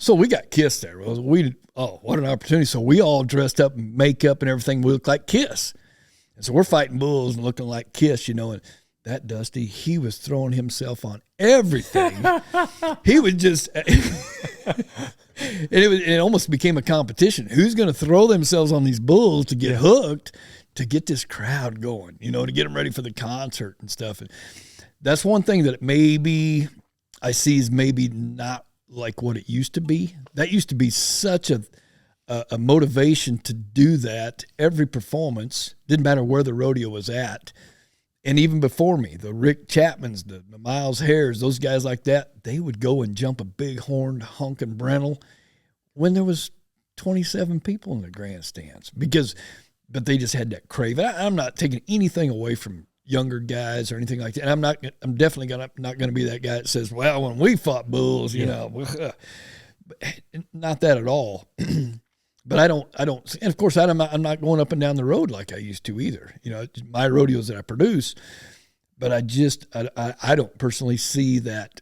So we got Kiss there. What an opportunity. So we all dressed up in makeup and everything. We looked like Kiss. And so we're fighting bulls and looking like Kiss, and that Dusty, he was throwing himself on everything. He would just, it almost became a competition. Who's going to throw themselves on these bulls to get hooked, to get this crowd going, to get them ready for the concert and stuff. And that's one thing that maybe I see is maybe not like what it used to be. That used to be such a motivation to do that. Every performance, didn't matter where the rodeo was at. And even before me, the Rick Chapmans, the Miles Hares, those guys like that, they would go and jump a big horned honking Brentle when there was 27 people in the grandstands but they just had that crave. I'm not taking anything away from younger guys or anything like that. And I'm definitely not going to be that guy that says, well, when we fought bulls, not that at all. But I don't, and of course I'm not going up and down the road like I used to either. My rodeos that I produce, but I don't personally see that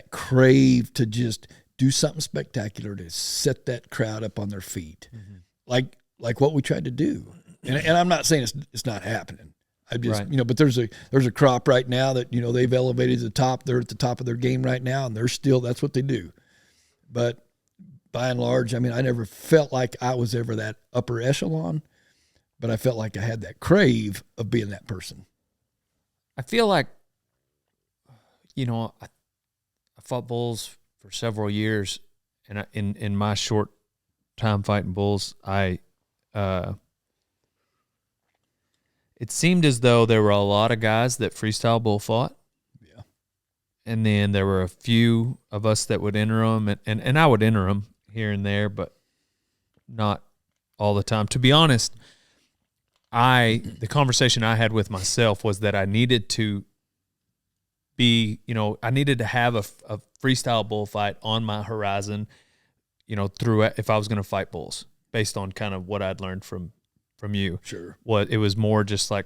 crave to just do something spectacular to set that crowd up on their feet, like what we tried to do. And I'm not saying it's not happening. I just, right. But there's a crop right now that, they've elevated to the top. They're at the top of their game right now, and that's what they do. But by and large, I never felt like I was ever that upper echelon, but I felt like I had that crave of being that person. I feel like, I fought bulls for several years, and in my short time fighting bulls, it seemed as though there were a lot of guys that freestyle bull fought. Yeah. And then there were a few of us that would enter them, and I would enter them here and there, but not all the time. To be honest, the conversation I had with myself was that I needed to I needed to have a freestyle bullfight on my horizon, if I was going to fight bulls, based on kind of what I'd learned from you. Sure. It was more just like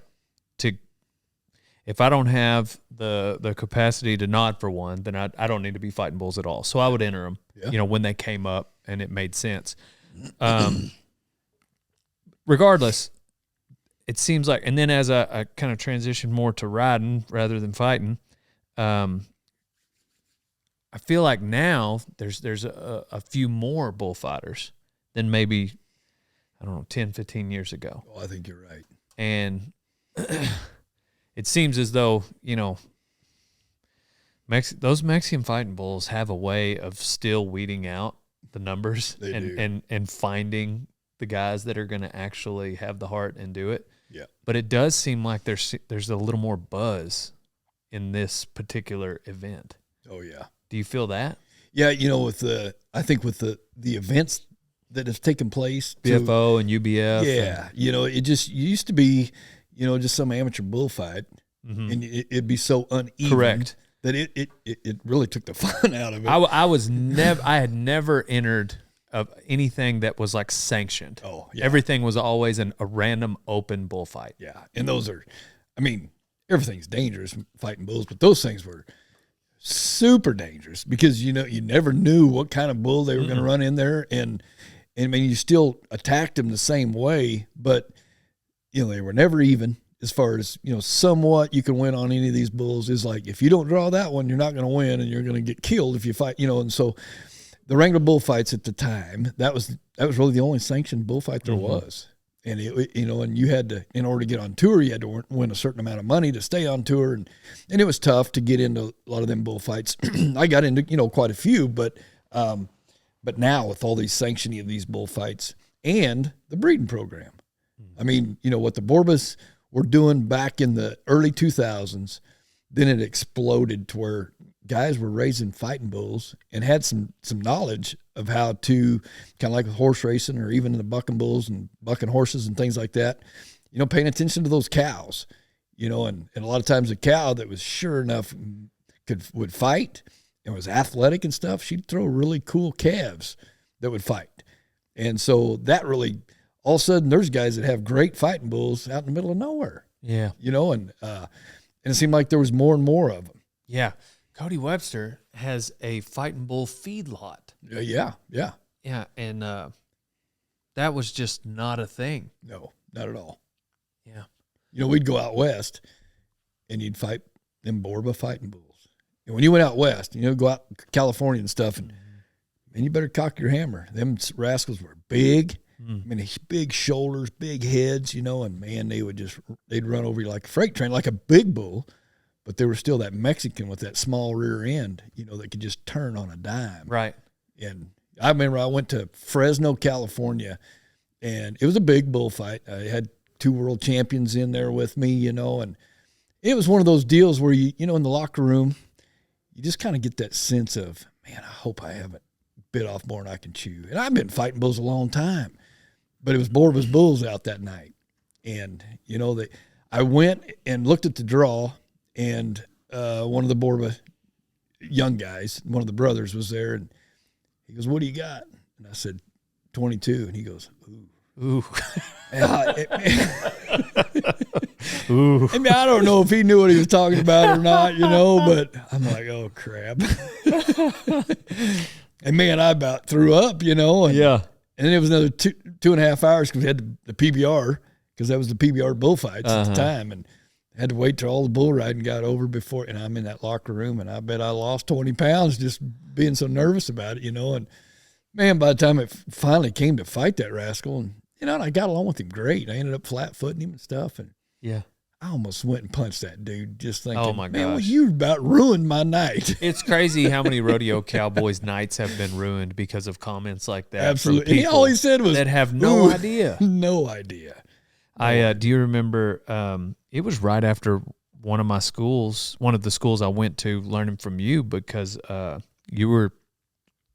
if I don't have the capacity to nod for one, then I don't need to be fighting bulls at all. So I would enter them, when they came up and it made sense. Regardless, it seems like, and then as I kind of transitioned more to riding rather than fighting, I feel like now there's a few more bullfighters than maybe, 10, 15 years ago. Oh, I think you're right. And it seems as though, those Mexican fighting bulls have a way of still weeding out the numbers and finding the guys that are going to actually have the heart and do it. Yeah. But it does seem like there's a little more buzz in this particular event. Oh, yeah. Do you feel that? Yeah, I think with the events that have taken place. BFO and UBF. Yeah, it just used to be, just some amateur bullfight, and it'd be so uneven. Correct. That it really took the fun out of it. I had never entered of anything that was like sanctioned. Oh, yeah. Everything was always a random open bullfight. Yeah, and those are, everything's dangerous fighting bulls, but those things were super dangerous because you never knew what kind of bull they were going to run in there, and you still attacked them the same way, but they were never even as far as somewhat you can win on any of these bulls. Is like if you don't draw that one, you're not going to win, and you're going to get killed if you fight. And so the Wrangler bullfights at the time, that was really the only sanctioned bullfight there was. And and you had to, in order to get on tour, you had to win a certain amount of money to stay on tour, and it was tough to get into a lot of them bullfights. I got into quite a few, but now with all these sanctioning of these bullfights and the breeding program, what the Borbas were doing back in the early 2000s, then it exploded to where guys were raising fighting bulls and had some knowledge of how to, kind of like with horse racing or even the bucking bulls and bucking horses and things like that, paying attention to those cows, and a lot of times a cow that was sure enough would fight and was athletic and stuff, she'd throw really cool calves that would fight. And so that really, all of a sudden there's guys that have great fighting bulls out in the middle of nowhere. Yeah. And it seemed like there was more and more of them. Yeah. Cody Webster has a fighting bull feedlot. Yeah. Yeah, and that was just not a thing. No, not at all. Yeah. We'd go out west, and you'd fight them Borba fighting bulls. And when you went out west, go out California and stuff, and you better cock your hammer. Them rascals were big. Big shoulders, big heads, and man, they'd run over you like a freight train, like a big bull. But they were still that Mexican with that small rear end, that could just turn on a dime. Right. And I remember I went to Fresno, California, and it was a big bullfight. I had 2 world champions in there with me, and it was one of those deals where in the locker room, you just kind of get that sense of, man, I hope I haven't bit off more than I can chew. And I've been fighting bulls a long time, but it was Borba's bulls out that night. And, I went and looked at the draw, and one of the Borba young guys, one of the brothers was there, and he goes, "What do you got?" And I said, 22. And he goes, "Ooh." Ooh. Ooh. I don't know if he knew what he was talking about or not, but I'm like, oh, crap. And, man, I about threw up, And, yeah. And then it was another 2.5 hours because we had the PBR, because that was the PBR bullfights at the time. And had to wait till all the bull riding got over before, and I'm in that locker room, and I bet I lost 20 pounds just being so nervous about it, And, man, by the time it finally came to fight that rascal, and, and I got along with him great. I ended up flat-footing him and stuff, and yeah, I almost went and punched that dude just thinking, oh my gosh, man, well, you about ruined my night. It's crazy how many rodeo cowboys' nights have been ruined because of comments like that. Absolutely. He all he said was, that have no idea. No idea. Do you remember, it was right after one of the schools I went to learning from you, because you were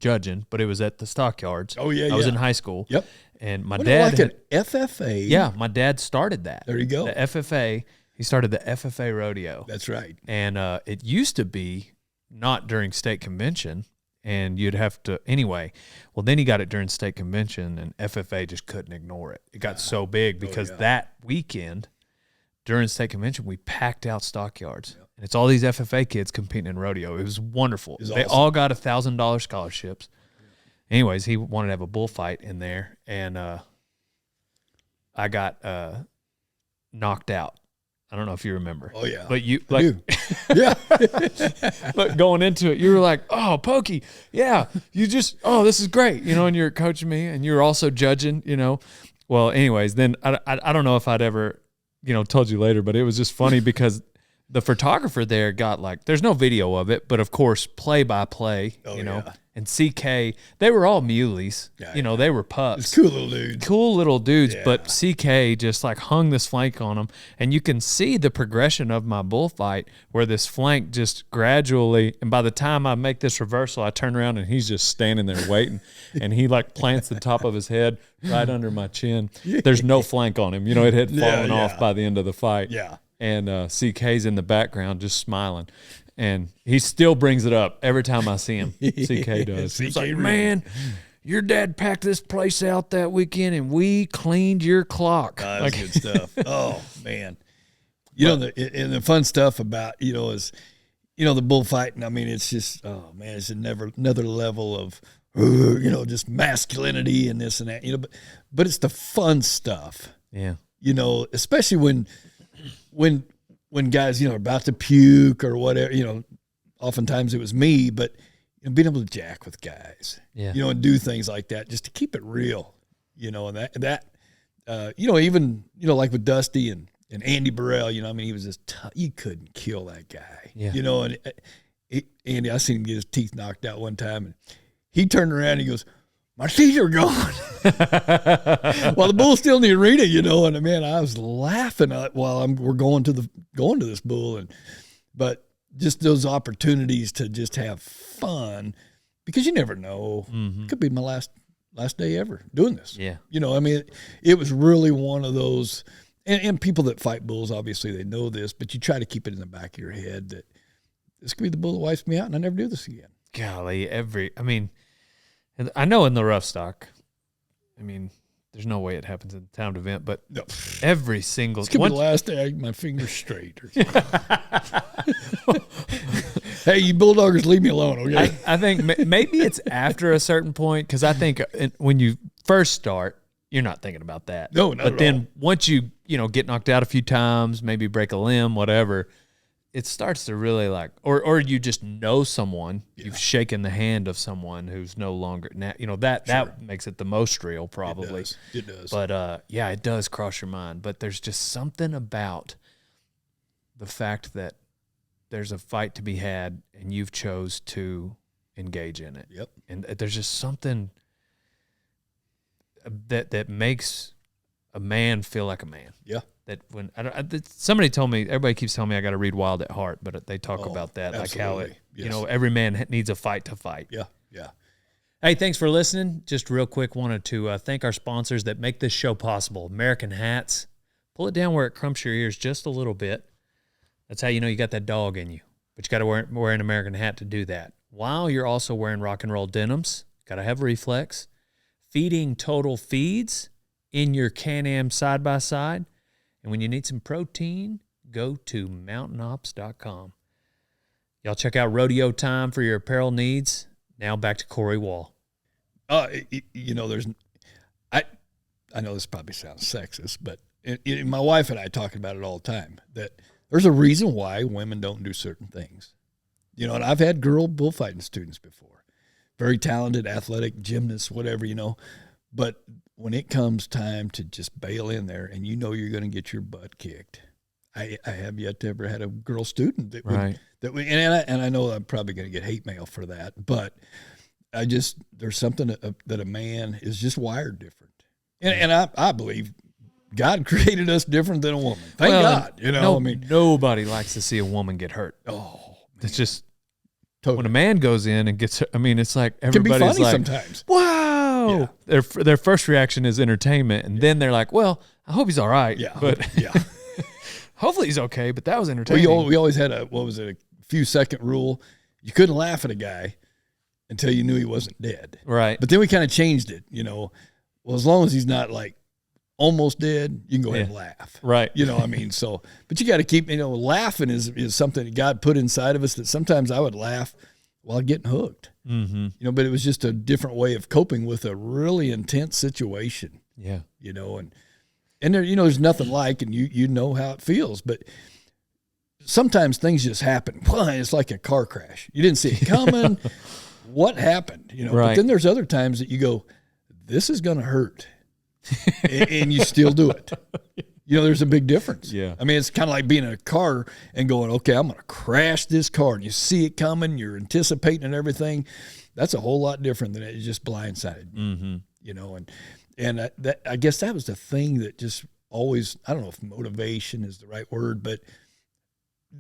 judging, but it was at the stockyards. Oh, yeah, I was in high school. Yep. And my dad. Like an FFA? Yeah, my dad started that. There you go. The FFA. He started the FFA rodeo. That's right. And it used to be not during state convention, and you'd have to anyway. Well, then he got it during state convention, and FFA just couldn't ignore it. It got so big because that weekend during state convention, we packed out stockyards. And it's all these FFA kids competing in rodeo. It was wonderful. They all got $1,000 scholarships. Anyways, he wanted to have a bullfight in there, and I got knocked out. I don't know if you remember. Oh, yeah. But you, like, yeah. but going into it, you were like, oh, Pokey, yeah, you just, oh, this is great, you know, and you're coaching me, and you're also judging, you know. Well, anyways, then I don't know if I'd ever, you know, told you later, but it was just funny because the photographer there got like, there's no video of it, but of course, play by play, you know. Yeah. And CK, they were all muleys. You know, they were pups. It's cool little dudes. Cool little dudes, but CK just like hung this flank on them. And you can see the progression of my bullfight where this flank just gradually, and by the time I make this reversal, I turn around and he's just standing there waiting. And he like plants the top of his head right under my chin. There's no flank on him. You know, it had fallen off by the end of the fight. Yeah. And CK's in the background just smiling. And he still brings it up every time I see him. CK does. He's like, man, your dad packed this place out that weekend, and we cleaned your clock. That's good stuff. Oh, man. You know, the fun stuff about, you know, is, you know, the bullfighting. I mean, it's just, oh, man, it's another level of, you know, just masculinity and this and that. You know, but it's the fun stuff. Yeah. You know, especially when guys, you know, are about to puke or whatever, you know, oftentimes it was me, but you know, being able to jack with guys, you know, and do things like that just to keep it real, you know, and that you know, even, you know, like with Dusty and Andy Burrell, you know, I mean, he was just tough. You couldn't kill that guy, you know, and Andy, I seen him get his teeth knocked out one time, and he turned around and he goes, my teeth are gone. While the bull's still in the arena, you know, and man, I was laughing while we're going to this bull, but just those opportunities to just have fun, because you never know. It could be my last day ever doing this. Yeah, you know, I mean, it was really one of those, and people that fight bulls, obviously they know this, but you try to keep it in the back of your head that this could be the bull that wipes me out, and I never do this again. Golly, I mean. I know in the rough stock, I mean, there's no way it happens in the town event, but every single... This could be the last day I get my fingers straight. Hey, you bulldoggers, leave me alone, okay? I think maybe it's after a certain point, because I think when you first start, you're not thinking about that. No, not at all. But then once you know, get knocked out a few times, maybe break a limb, whatever... It starts to really like, or you just know someone, you've shaken the hand of someone who's no longer, you know, that makes it the most real probably. It does. But yeah, it does cross your mind. But there's just something about the fact that there's a fight to be had and you've chose to engage in it. Yep. And there's just something that makes a man feel like a man. Yeah. That when somebody told me, everybody keeps telling me I got to read Wild at Heart, but they talk about that, absolutely. like how it, you know, every man needs a fight to fight. Yeah, yeah. Hey, thanks for listening. Just real quick, wanted to thank our sponsors that make this show possible. American Hats. Pull it down where it crumps your ears just a little bit. That's how you know you got that dog in you. But you got to wear an American hat to do that. While you're also wearing rock and roll denims, got to have reflex. Feeding Total Feeds in your Can-Am side-by-side. And when you need some protein, go to mountainops.com. Y'all check out Rodeo Time for your apparel needs. Now back to Cory Wall. You know, I know this probably sounds sexist, but my wife and I talk about it all the time, that there's a reason why women don't do certain things. You know, and I've had girl bullfighting students before. Very talented, athletic, gymnasts, whatever, you know. But when it comes time to just bail in there and you know you're going to get your butt kicked, I have yet to ever had a girl student that and I know I'm probably going to get hate mail for that, but there's something that a man is just wired different. And I believe God created us different than a woman. Thank God, you know. Nobody likes to see a woman get hurt. Oh, it's just totally. When a man goes in and gets hurt, I mean, it's like everybody's it can be funny like, sometimes. Wow. Yeah. Their first reaction is entertainment, and then they're like, well, I hope he's all right. Yeah. But hopefully he's okay, but that was entertaining. We always had a few second rule. You couldn't laugh at a guy until you knew he wasn't dead. Right. But then we kind of changed it, you know. Well, as long as he's not like almost dead, you can go ahead and laugh. Right. You know, I mean, so, but you got to keep, laughing is something that God put inside of us that sometimes I would laugh while getting hooked. Mm-hmm. But it was just a different way of coping with a really intense situation. Yeah. And there, there's nothing like, and you know how it feels, but sometimes things just happen. It's like a car crash. You didn't see it coming. What happened? Right. But then there's other times that you go, this is going to hurt. and you still do it. There's a big difference. Yeah. I mean, it's kind of like being in a car and going, okay, I'm going to crash this car. And you see it coming, you're anticipating and everything. That's a whole lot different than it just blindsided. Mm-hmm. And that, I guess that was the thing that just always, I don't know if motivation is the right word, but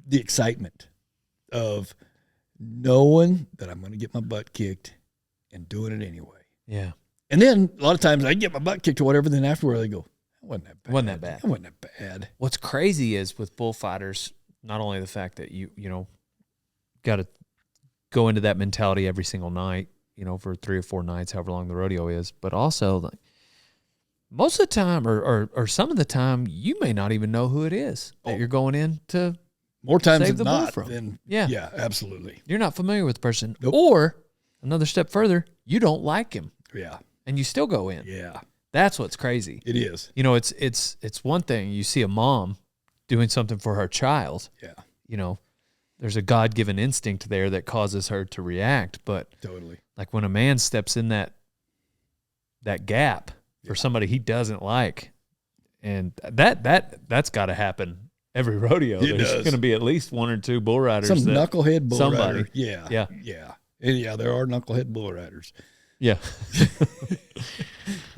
the excitement of knowing that I'm going to get my butt kicked and doing it anyway. Yeah. And then a lot of times I get my butt kicked or whatever, then afterward they go, that wasn't that bad. That wasn't that bad. What's crazy is with bullfighters, not only the fact that you got to go into that mentality every single night, for 3 or 4 nights, however long the rodeo is, but also like most of the time or some of the time, you may not even know who it is that you're going in to more times save than the bull not. from. Yeah, absolutely. You're not familiar with the person. Nope. Or another step further, you don't like him. Yeah. And you still go in. Yeah. That's what's crazy. It is. It's one thing you see a mom doing something for her child. Yeah. There's a God-given instinct there that causes her to react, but totally. Like when a man steps in that gap for somebody he doesn't like, and that's got to happen every rodeo. There's going to be at least 1 or 2 bull riders. Some knucklehead bull somebody. rider. Yeah. And yeah, there are knucklehead bull riders. Yeah.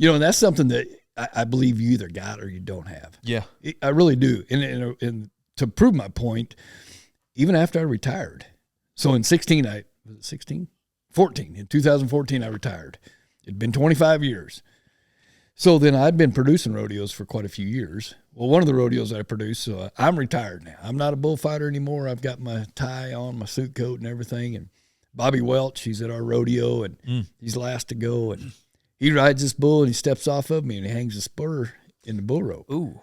And that's something that I believe you either got or you don't have. Yeah. I really do. And to prove my point, even after I retired. So in 14, in 2014, I retired. It'd been 25 years. So then I'd been producing rodeos for quite a few years. Well, one of the rodeos I produced, so I'm retired now. I'm not a bullfighter anymore. I've got my tie on, my suit coat and everything. And Bobby Welch, he's at our rodeo, and he's last to go. And he rides this bull, and he steps off of me, and he hangs a spur in the bull rope. Ooh.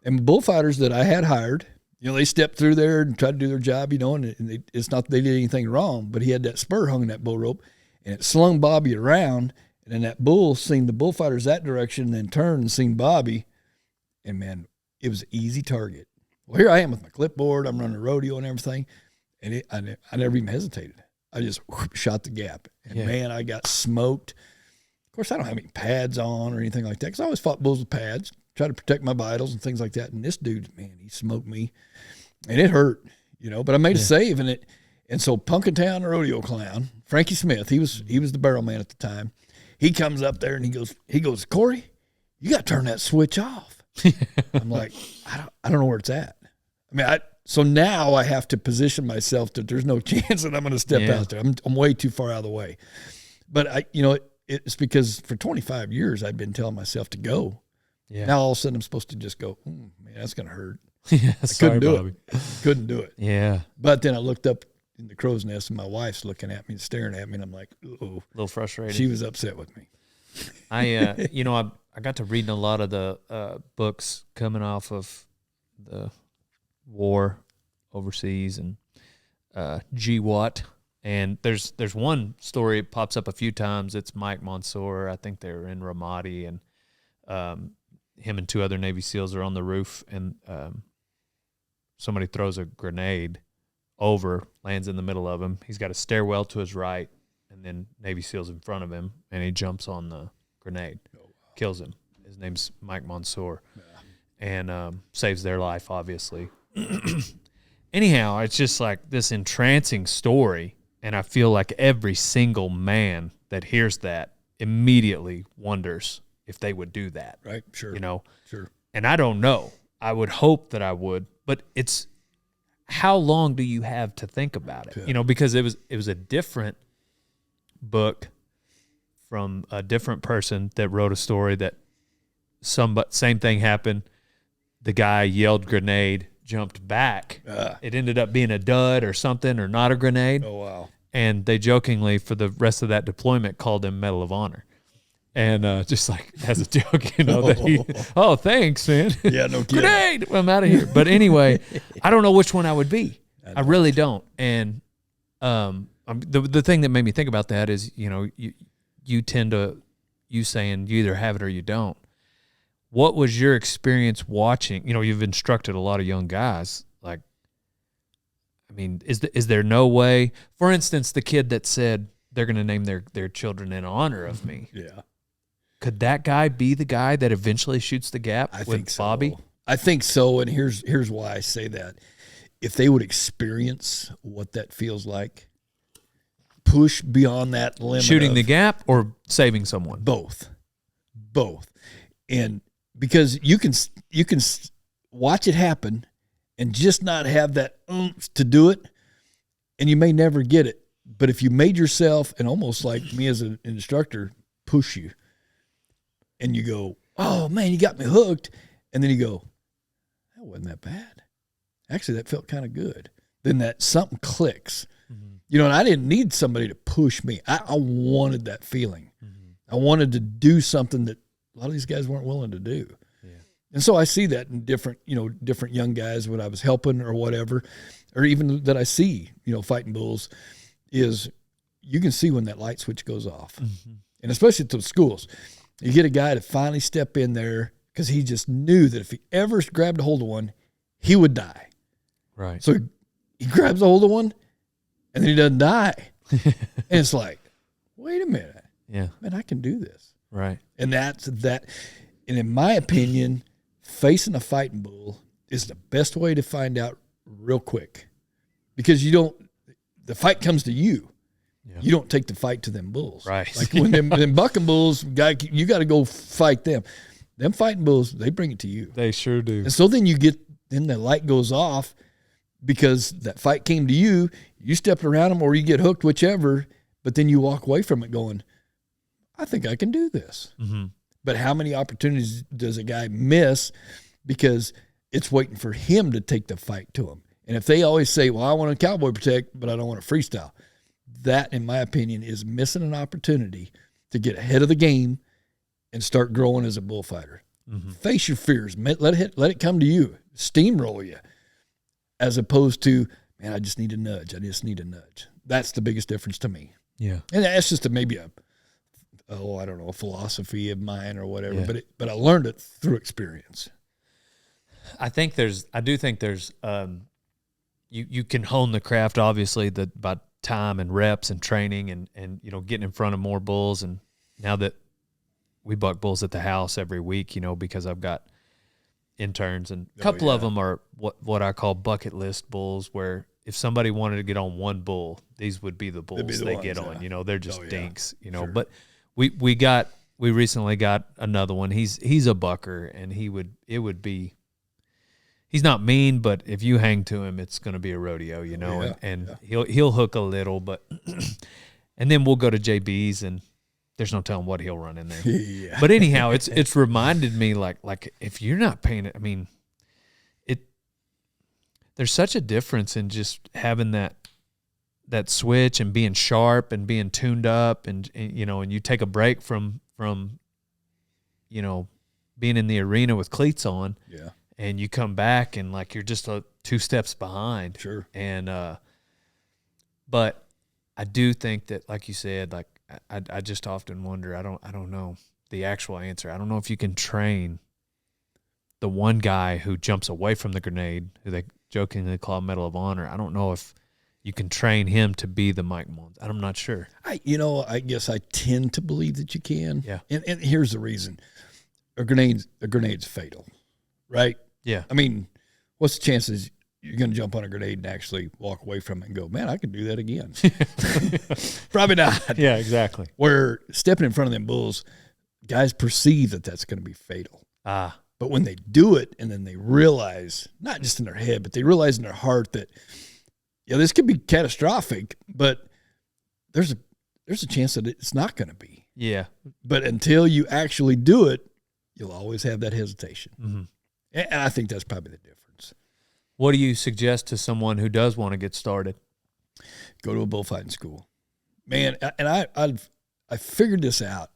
And bullfighters that I had hired, they stepped through there and tried to do their job, and it's not that they did anything wrong, but he had that spur hung in that bull rope, and it slung Bobby around, and then that bull seen the bullfighters that direction and then turned and seen Bobby, and, man, it was an easy target. Well, here I am with my clipboard. I'm running a rodeo and everything, and I never even hesitated. I just shot the gap, and, man, I got smoked. Of course, I don't have any pads on or anything like that because I always fought bulls with pads, try to protect my vitals and things like that. And this dude, man, he smoked me, and it hurt, but I made a save in it. And so Punkintown rodeo clown, Frankie Smith, he was the barrel man at the time. He comes up there and he goes, Cory, you got to turn that switch off. I'm like, I don't know where it's at. I mean, so now I have to position myself that there's no chance that I'm going to step out there. I'm way too far out of the way. But it's because for 25 years I've been telling myself to go. Yeah. Now all of a sudden I'm supposed to just go, man, that's going to hurt. Yeah, I couldn't do it. Couldn't do it. Yeah. But then I looked up in the crow's nest and my wife's looking at me and staring at me, and I'm like, ooh. A little frustrated. She was upset with me. I got to reading a lot of the books coming off of the war overseas and GWAT. And there's one story that pops up a few times. It's Mike Mansour. I think they're in Ramadi, and him and 2 other Navy SEALs are on the roof, and somebody throws a grenade over, lands in the middle of him. He's got a stairwell to his right, and then Navy SEALs in front of him, and he jumps on the grenade, kills him. His name's Mike Mansour, and saves their life, obviously. Anyhow, it's just like this entrancing story, and I feel like every single man that hears that immediately wonders if they would do that. Right, sure. Sure. And I don't know. I would hope that I would, but it's how long do you have to think about it? Yeah. Because it was a different book from a different person that wrote a story that same thing happened. The guy yelled grenade, jumped back. It ended up being a dud or something, or not a grenade. Oh, wow. And they jokingly, for the rest of that deployment, called him Medal of Honor. And just like as a joke, that he, oh, thanks, man. Yeah, no kidding. Grenade! Well, I'm out of here. But anyway, I don't know which one I would be. I really don't. And the thing that made me think about that is, you tend to, you saying you either have it or you don't. What was your experience watching? You've instructed a lot of young guys. Like, I mean, is there no way? For instance, the kid that said they're going to name their children in honor of me. Yeah. Could that guy be the guy that eventually shoots the gap with Bobby? I think so, and here's why I say that. If they would experience what that feels like, push beyond that limit. Shooting the gap or saving someone? Both. And because you can watch it happen and just not have that oomph to do it, and you may never get it. But if you made yourself, and almost like me as an instructor, push you, and you go, oh, man, you got me hooked, and then you go, that wasn't that bad. Actually, that felt kind of good. Then that something clicks. Mm-hmm. And I didn't need somebody to push me. I wanted that feeling. Mm-hmm. I wanted to do something that a lot of these guys weren't willing to do. Yeah. And so I see that in different young guys when I was helping or whatever, or even that I see, fighting bulls, is you can see when that light switch goes off. Mm-hmm. And especially to the schools. You get a guy to finally step in there because he just knew that if he ever grabbed a hold of one, he would die. Right. So he grabs a hold of one, and then he doesn't die. And it's like, wait a minute. Yeah. Man, I can do this. Right. And that's that. And in my opinion, facing a fighting bull is the best way to find out real quick. Because the fight comes to you. Yeah. You don't take the fight to them bulls. Right. Like when them bucking bulls, you got to go fight them. Them fighting bulls, they bring it to you. They sure do. And so then then the light goes off because that fight came to you. You stepped around them or you get hooked, whichever, but then you walk away from it going, I think I can do this. Mm-hmm. But how many opportunities does a guy miss because it's waiting for him to take the fight to him? And if they always say, well, I want a cowboy protect, but I don't want to freestyle, that, in my opinion, is missing an opportunity to get ahead of the game and start growing as a bullfighter. Mm-hmm. Face your fears. Let it come to you. Steamroll you. As opposed to, man, I just need a nudge. That's the biggest difference to me. Yeah. And that's just maybe a philosophy of mine or whatever. Yeah. But I learned it through experience. I do think there's you can hone the craft, obviously, by time and reps and training and getting in front of more bulls. And now that we buck bulls at the house every week, because I've got interns, and a couple of them are what I call bucket list bulls, where if somebody wanted to get on one bull, these would be the bulls they get on. They're just dinks, Sure. But we recently got another one. He's a bucker, and he's not mean, but if you hang to him, it's going to be a rodeo, and he'll hook a little, but and then we'll go to JB's, and there's no telling what he'll run in there. Yeah. But anyhow, it's reminded me like if you're not paying it, I mean, there's such a difference in just having that switch and being sharp and being tuned up, and you take a break from being in the arena with cleats on. Yeah. And you come back and like you're just 2 steps behind. Sure. And but I do think that, like you said, like I just often wonder, I don't know the actual answer. I don't know if you can train the one guy who jumps away from the grenade, who they jokingly call Medal of Honor. I don't know if you can train him to be the Mike Mullins. I'm not sure. I guess I tend to believe that you can. Yeah. And here's the reason. A grenade's fatal, right? Yeah. I mean, what's the chances you're going to jump on a grenade and actually walk away from it and go, man, I could do that again? Probably not. Yeah, exactly. Where stepping in front of them bulls, guys perceive that that's going to be fatal. But when they do it and then they realize, not just in their head, but they realize in their heart that, this could be catastrophic, but there's a chance that it's not going to be. Yeah. But until you actually do it, you'll always have that hesitation. Mm-hmm. And I think that's probably the difference. What do you suggest to someone who does want to get started? Go to a bullfighting school. Man, and I figured this out.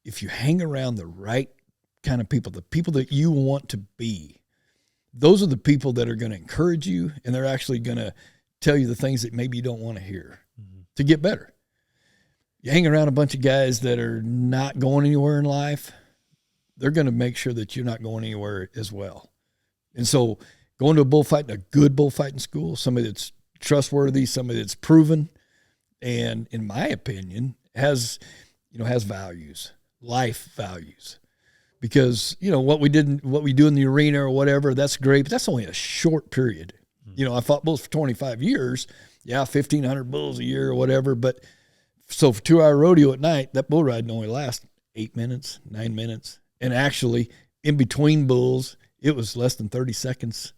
if you hang around the right kind of people, the people that you want to be, those are the people that are going to encourage you, and they're actually going to tell you the things that maybe you don't want to hear to get better. You hang around a bunch of guys that are not going anywhere in life, they're going to make sure that you're not going anywhere as well. And so going to a bullfight, a good bullfighting school, somebody that's trustworthy, somebody that's proven, and in my opinion, has values, life values. Because, what we do in the arena or whatever, that's great, but that's only a short period. I fought bulls for 25 years. Yeah, 1,500 bulls a year or whatever. But so for 2-hour rodeo at night, that bull ride only lasts 8 minutes, 9 minutes. And actually, in between bulls, it was less than 30 seconds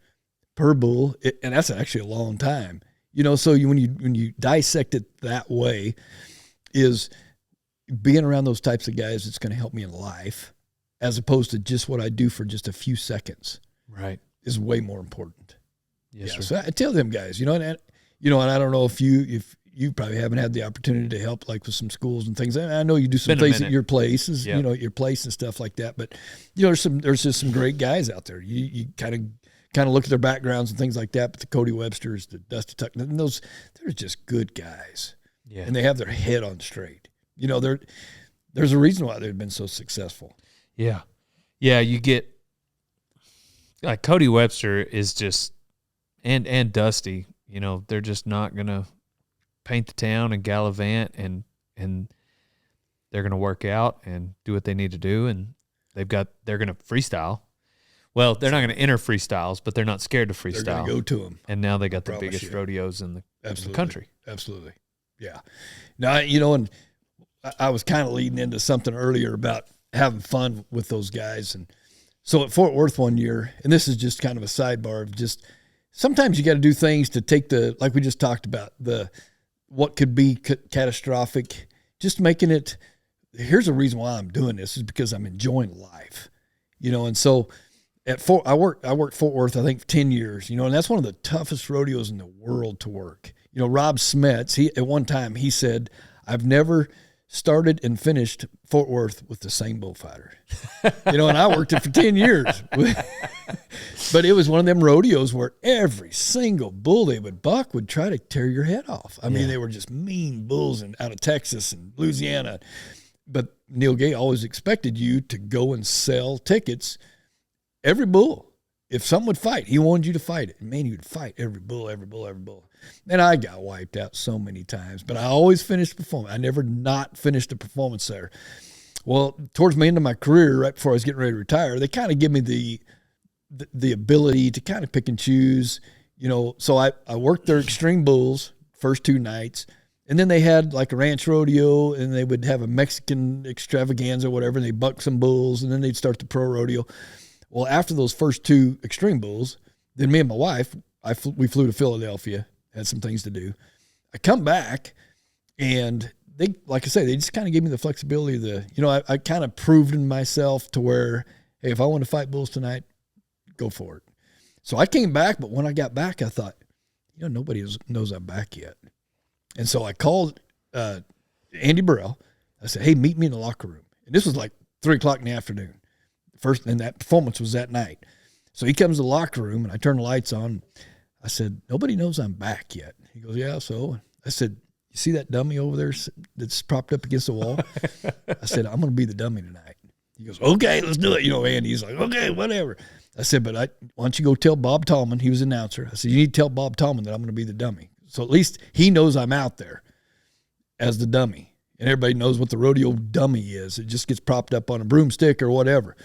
per bull. And that's actually a long time. So when you dissect it that way, is being around those types of guys that's going to help me in life, as opposed to just what I do for just a few seconds, right, is way more important. Yes, sir. So I tell them guys, and I don't know if you probably haven't had the opportunity to help like with some schools and things. I know you do some things at your places, your place and stuff like that. But there's just some great guys out there. You kind of look at their backgrounds and things like that. But the Cody Websters, the Dusty Tuck, and they're just good guys. Yeah, and they have their head on straight. There's a reason why they've been so successful. Yeah. Yeah, you get like Cody Webster is just and Dusty, they're just not going to paint the town and gallivant and they're going to work out and do what they need to do, and they're going to freestyle. Well, they're not going to enter freestyles, but they're not scared to freestyle. They're going to go to them. And now they got the biggest rodeos in the country. Absolutely. Yeah. Now, and I was kind of leading into something earlier about having fun with those guys. And so at Fort Worth one year, and this is just kind of a sidebar of just sometimes you got to do things to take like we just talked about, what could be catastrophic, just making it, here's a reason why I'm doing this is because I'm enjoying life, and so I worked Fort Worth, I think 10 years, and that's one of the toughest rodeos in the world to work. Rob Smets, at one time he said, I've never started and finished Fort Worth with the same bullfighter. And I worked it for 10 years. But it was one of them rodeos where every single bull they would buck would try to tear your head off. I mean, they were just mean bulls out of Texas and Louisiana. But Neil Gay always expected you to go and sell tickets every bull. If someone would fight, he wanted you to fight it. And man, you'd fight every bull. And I got wiped out so many times, but I always finished performing. I never not finished a performance there. Well, towards the end of my career, right before I was getting ready to retire, they kind of give me the ability to kind of pick and choose, So I worked their extreme bulls first 2 nights, and then they had like a ranch rodeo, and they would have a Mexican extravaganza or whatever, and they bucked some bulls, and then they'd start the pro rodeo. Well, after those first 2 extreme bulls, then me and my wife, we flew to Philadelphia, had some things to do. I come back, and they, like I say, they just kind of gave me the flexibility. I kind of proved in myself to where, hey, if I want to fight bulls tonight, go for it. So I came back, but when I got back, I thought, nobody knows I'm back yet. And so I called Andy Burrell. I said, hey, meet me in the locker room. And this was like 3 o'clock in the afternoon. And that performance was that night. So he comes to the locker room, and I turn the lights on. I said, nobody knows I'm back yet. He goes, yeah, so? I said, you see that dummy over there that's propped up against the wall? I said, I'm going to be the dummy tonight. He goes, okay, let's do it. Andy's like, okay, whatever. I said, but why don't you go tell Bob Tallman, he was an announcer. I said, you need to tell Bob Tallman that I'm going to be the dummy. So at least he knows I'm out there as the dummy. And everybody knows what the rodeo dummy is. It just gets propped up on a broomstick or whatever.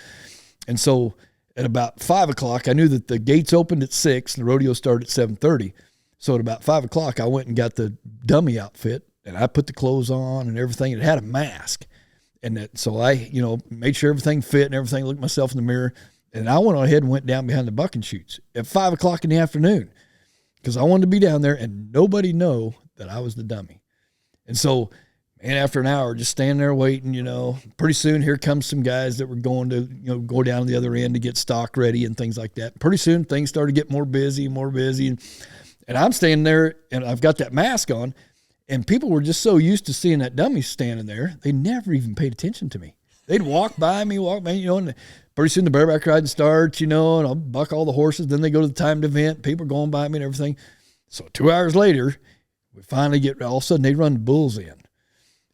And so at about 5 o'clock, I knew that the gates opened at 6 and the rodeo started at 7:30. So at about 5 o'clock, I went and got the dummy outfit, and I put the clothes on and everything. It had a mask. So I, made sure everything fit and everything, looked myself in the mirror. And I went on ahead and went down behind the bucking chutes at 5 o'clock in the afternoon because I wanted to be down there and nobody know that I was the dummy. And so, and after an hour, just standing there waiting, pretty soon here comes some guys that were going to, go down to the other end to get stock ready and things like that. Pretty soon things started to get more busy. And I'm standing there and I've got that mask on, and people were just so used to seeing that dummy standing there, they never even paid attention to me. They'd walk by me, and pretty soon the bareback riding starts, and I'll buck all the horses. Then they go to the timed event. People are going by me and everything. So 2 hours later, we finally all of a sudden they run the bulls in.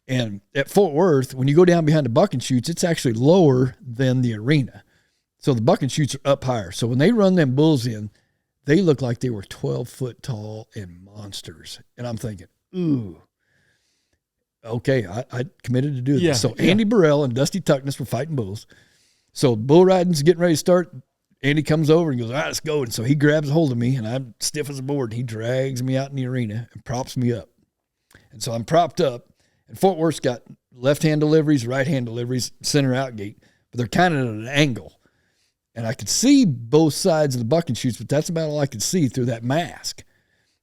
And at Fort Worth, when you go down behind the bucking chutes, it's actually lower than the arena. So the bucking chutes are up higher. So when they run them bulls in, they look like they were 12 foot tall and monsters. And I'm thinking, ooh, okay, I committed to do this. So Andy Burrell and Dusty Tuckness were fighting bulls. So bull riding's getting ready to start. Andy comes over and goes, all right, let's go. And so he grabs hold of me, and I'm stiff as a board. He drags me out in the arena and props me up. And so I'm propped up. And Fort Worth's got left-hand deliveries, right-hand deliveries, center out gate, but they're kind of at an angle. And I could see both sides of the bucking chutes, but that's about all I could see through that mask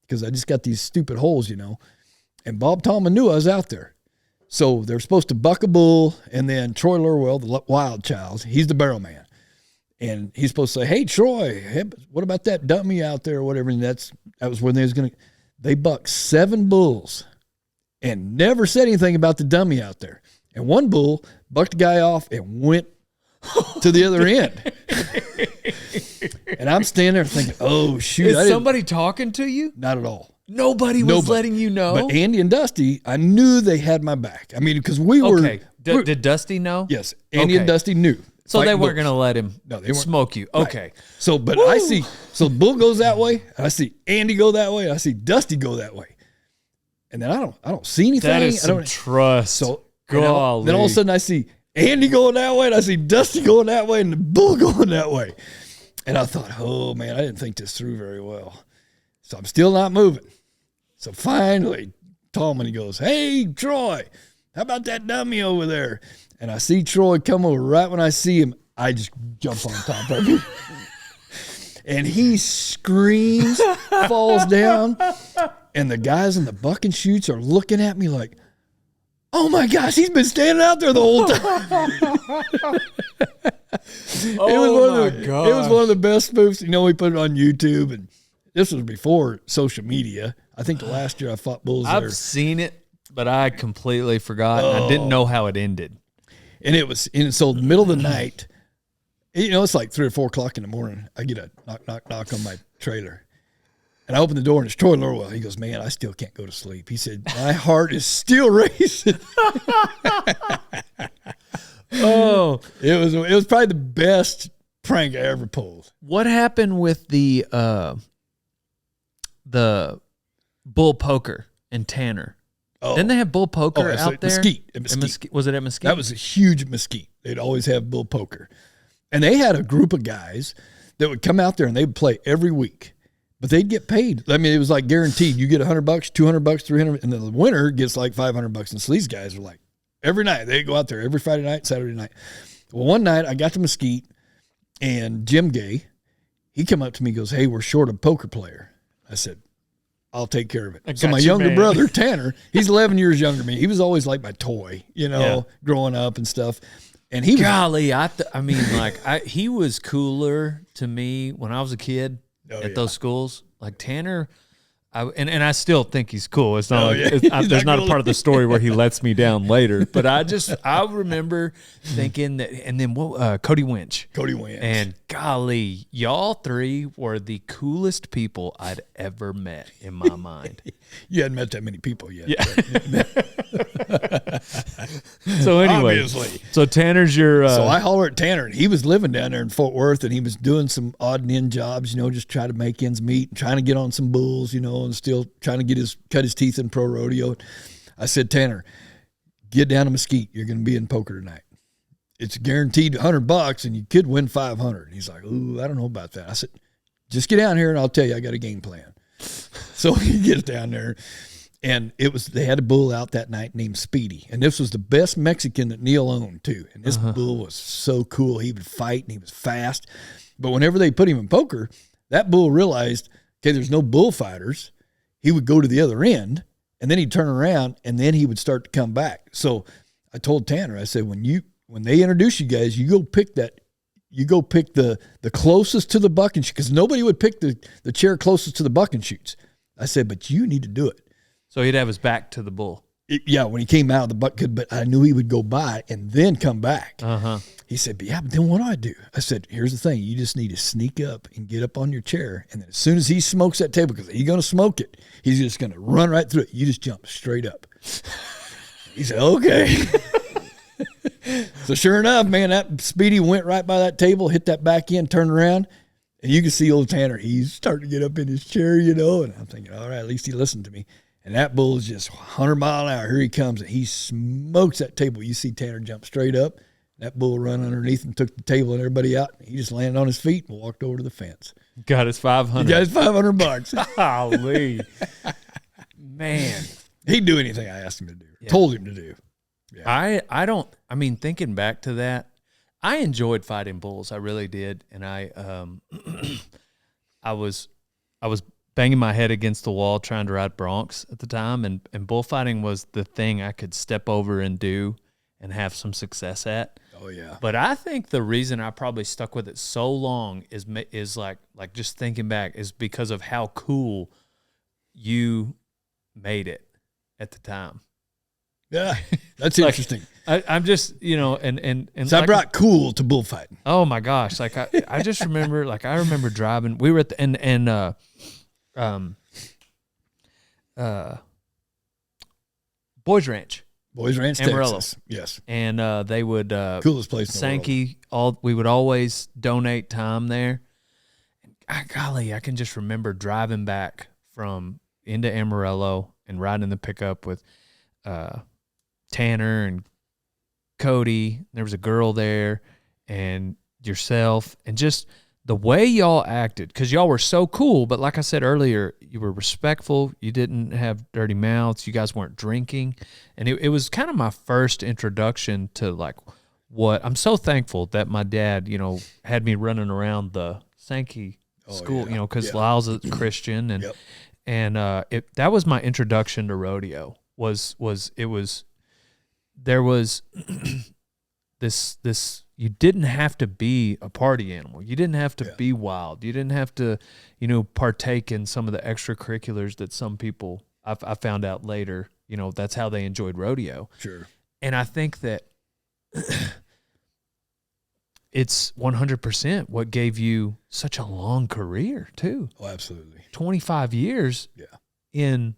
because I just got these stupid holes, And Bob Tallman knew I was out there. So they're supposed to buck a bull, and then Troy Lurwell, the wild child, he's the barrel man. And he's supposed to say, hey, Troy, what about that dummy out there or whatever? And that was when they bucked 7 bulls and never said anything about the dummy out there. And one bull bucked the guy off and went to the other end. And I'm standing there thinking, oh, shoot. Is somebody talking to you? Not at all. Nobody was letting you know? But Andy and Dusty, I knew they had my back. I mean, because we were. Okay. Did Dusty know? Yes. Andy and Dusty knew. So they weren't going to let him smoke you. Right. Okay. So, but I see, so Bull goes that way. I see Andy go that way. And I see Dusty go that way. And then I don't see anything. That is some trust. So, golly. Then all of a sudden I see Andy going that way, and I see Dusty going that way, and the Bull going that way. And I thought, oh, man, I didn't think this through very well. So I'm still not moving. So finally, Tallman, he goes, hey, Troy, how about that dummy over there? And I see Troy come over. Right when I see him, I just jump on top of him. And he screams, falls down, and the guys in the bucking chutes are looking at me like, oh, my gosh, he's been standing out there the whole time. It was one of the best spoofs. We put it on YouTube, and this was before social media. I think the last year I fought bulls there. I've seen it, but I completely forgot. I didn't know how it ended. And so the middle of the night, it's like 3 or 4 o'clock in the morning. I get a knock on my trailer. And I open the door, and it's Troy Lurwell. He goes, man, I still can't go to sleep. He said, my heart is still racing. Oh, it was probably the best prank I ever pulled. What happened with the bull poker in Tanner? Oh. Didn't they have bull poker out there? Mesquite. Was it at Mesquite? That was a huge Mesquite. They'd always have bull poker. And they had a group of guys that would come out there, and they would play every week. But they'd get paid. I mean, it was like guaranteed. You get $100, $200, $300, and then the winner gets like $500. And so these guys are like, every night they go out there, every Friday night, Saturday night. Well, one night I got to Mesquite, and Jim Gay, he come up to me and goes, hey, we're short a poker player. I said, I'll take care of it. So my younger brother, Tanner, he's 11 years younger than me. He was always like my toy, growing up and stuff. And he was, golly, he was cooler to me when I was a kid at those schools. Like Tanner, and I still think he's cool. It's not there's not a part of the story where he lets me down later. But I remember thinking that, and then Cody Winch. And golly, y'all three were the coolest people I'd ever met in my mind. You hadn't met that many people yet. Yeah. So anyway, obviously. So Tanner's your. So I holler at Tanner, and he was living down there in Fort Worth, and he was doing some odd and end jobs, just trying to make ends meet, and trying to get on some bulls, and still trying to cut his teeth in pro rodeo. I said, Tanner, get down to Mesquite. You're going to be in poker tonight. It's guaranteed $100, and you could win 500. He's like, ooh, I don't know about that. I said, just get down here, and I'll tell you, I got a game plan. So he gets down there, and they had a bull out that night named Speedy, and this was the best Mexican that Neil owned too. And this bull was so cool. He would fight, and he was fast. But whenever they put him in poker, that bull realized, okay, there's no bullfighters. He would go to the other end, and then he'd turn around, and then he would start to come back. So I told Tanner, I said, when they introduce you guys, you go pick the closest to the bucking chute, because nobody would pick the chair closest to the bucking chutes. I said, but you need to do it. So he'd have his back to the bull. When he came out of the butt could, but I knew he would go by and then come back. He said, but then what do? I said, here's the thing. You just need to sneak up and get up on your chair. And then as soon as he smokes that table, because he's going to smoke it, he's just going to run right through it. You just jump straight up. He said, okay. So sure enough, man, that Speedy went right by that table, hit that back end, turned around, and you can see old Tanner. He's starting to get up in his chair, and I'm thinking, all right, at least he listened to me. And that bull is just 100 mile an hour. Here he comes, and he smokes that table. You see Tanner jump straight up. That bull run underneath and took the table and everybody out. He just landed on his feet and walked over to the fence. Got his 500. He got his $500. Golly. Man. He'd do anything I asked him to do. Yeah. Told him to do. Yeah. I mean, thinking back to that, I enjoyed fighting bulls. I really did. And I was banging my head against the wall trying to ride broncs at the time. And bullfighting was the thing I could step over and do and have some success at. Oh yeah. But I think the reason I probably stuck with it so long is like just thinking back is because of how cool you made it at the time. Yeah, that's interesting. I'm just, and so I brought cool to bullfighting. Oh my gosh. Like I just remember, I remember driving, we were at the, Boys Ranch, Amarillo. Texas. Yes. And they would coolest place in Sankey. the world. We would always donate time there. And golly, I can just remember driving back from into Amarillo and riding in the pickup with Tanner and Cody. There was a girl there, and yourself, and just the way y'all acted, because y'all were so cool. But like I said earlier, you were respectful. You didn't have dirty mouths. You guys weren't drinking. And it was kind of my first introduction to like what I'm so thankful that my dad, had me running around the Sankey school, because Lyle's a Christian. And and that was my introduction to rodeo. There was this you didn't have to be a party animal. You didn't have to be wild. You didn't have to, partake in some of the extracurriculars that some people I found out later, that's how they enjoyed rodeo. Sure. And I think that it's 100% what gave you such a long career too. Oh, absolutely. 25 years. Yeah. In,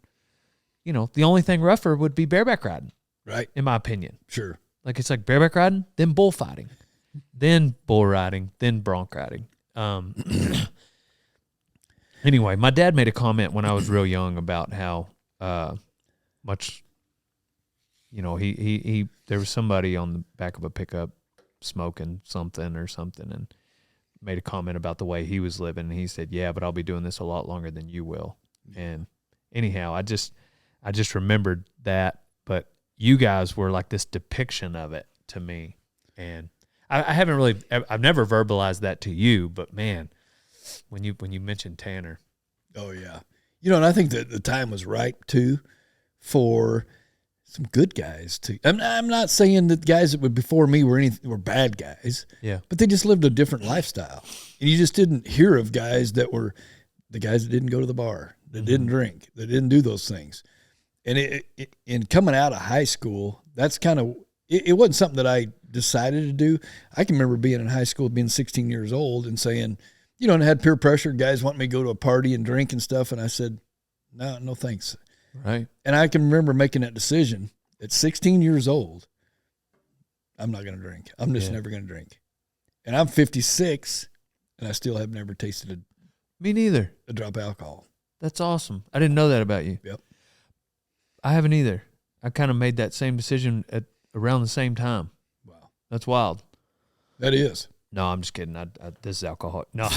the only thing rougher would be bareback riding. Right. In my opinion. Sure. Like it's like bareback riding, then bullfighting, then bull riding, then bronc riding. Anyway, my dad made a comment when I was real young about how much, he there was somebody on the back of a pickup smoking something, and made a comment about the way he was living. And he said, "Yeah, but I'll be doing this a lot longer than you will." And anyhow, I just remembered that, but you guys were like this depiction of it to me. And I haven't really, I've never verbalized that to you, but man, when you mentioned Tanner. Oh yeah. And I think that the time was right too for some good guys to, I'm not saying that guys that were before me were bad guys. Yeah. But they just lived a different lifestyle. And you just didn't hear of guys that were the guys that didn't go to the bar, that didn't drink, that didn't do those things. And in coming out of high school, that's kind of, it wasn't something that I decided to do. I can remember being in high school, being 16 years old and saying, and I had peer pressure. Guys want me to go to a party and drink and stuff. And I said, no thanks. Right. And I can remember making that decision at 16 years old. I'm not going to drink. I'm just never going to drink. And I'm 56 and I still have never tasted me neither. A drop of alcohol. That's awesome. I didn't know that about you. Yep. I haven't either. I kind of made that same decision at around the same time. Wow. That's wild. That is. No, I'm just kidding. This is alcohol. No,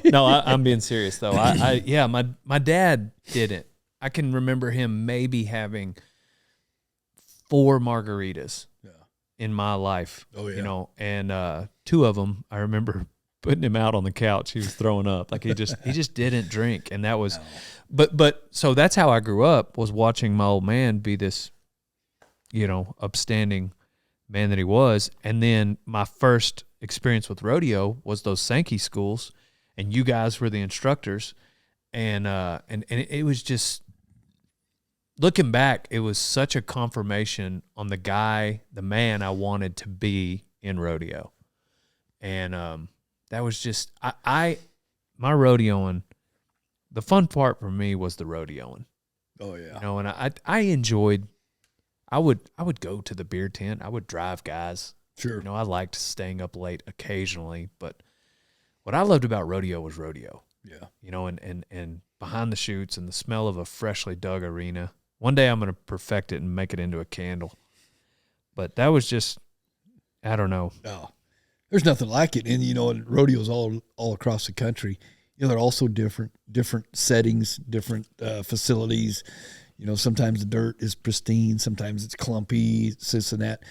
no, I'm being serious though. My dad didn't. I can remember him maybe having 4 margaritas in my life. Oh yeah. And 2 of them, I remember putting him out on the couch. He was throwing up. Like he just didn't drink. And that was, but so that's how I grew up, was watching my old man be this, upstanding man that he was. And then my first experience with rodeo was those Sankey schools, and you guys were the instructors. And it was just looking back, it was such a confirmation on the man I wanted to be in rodeo. And that was just, my rodeoing, the fun part for me was the rodeoing. Oh, yeah. You know, and I enjoyed, I would go to the beer tent. I would drive guys. Sure. You know, I liked staying up late occasionally, but what I loved about rodeo was rodeo. Yeah. You know, and behind the chutes and the smell of a freshly dug arena. One day I'm going to perfect it and make it into a candle. But that was just, I don't know. No, there's nothing like it. And, you know, rodeos all across the country, you know, they're also different settings, different facilities. You know, sometimes the dirt is pristine. Sometimes it's clumpy, this and that.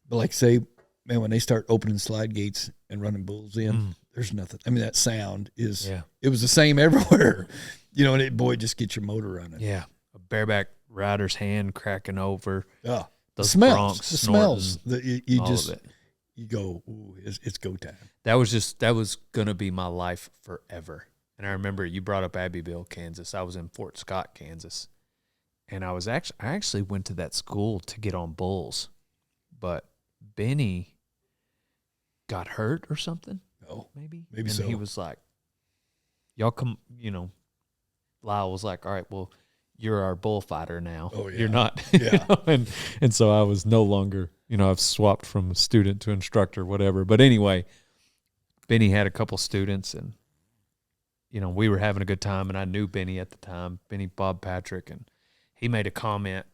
But like say, man, when they start opening slide gates and running bulls in, there's nothing. I mean, that sound is, it was the same everywhere. You know, and it just gets your motor running. Yeah. A bareback rider's hand cracking over. Yeah. The smells. You go, ooh, it's go time. That was going to be my life forever. And I remember you brought up Abbeville, Kansas. I was in Fort Scott, Kansas. And I actually went to that school to get on bulls. But Benny got hurt or something. Oh, maybe and so. He was like, y'all come, you know, Lyle was like, all right, well, you're our bullfighter now. Oh, yeah. You're not. Yeah. You know? And so I was no longer, you know, I've swapped from student to instructor, whatever. But anyway, Benny had a couple students and, you know, we were having a good time, and I knew Benny at the time, Benny Bob Patrick, and he made a comment.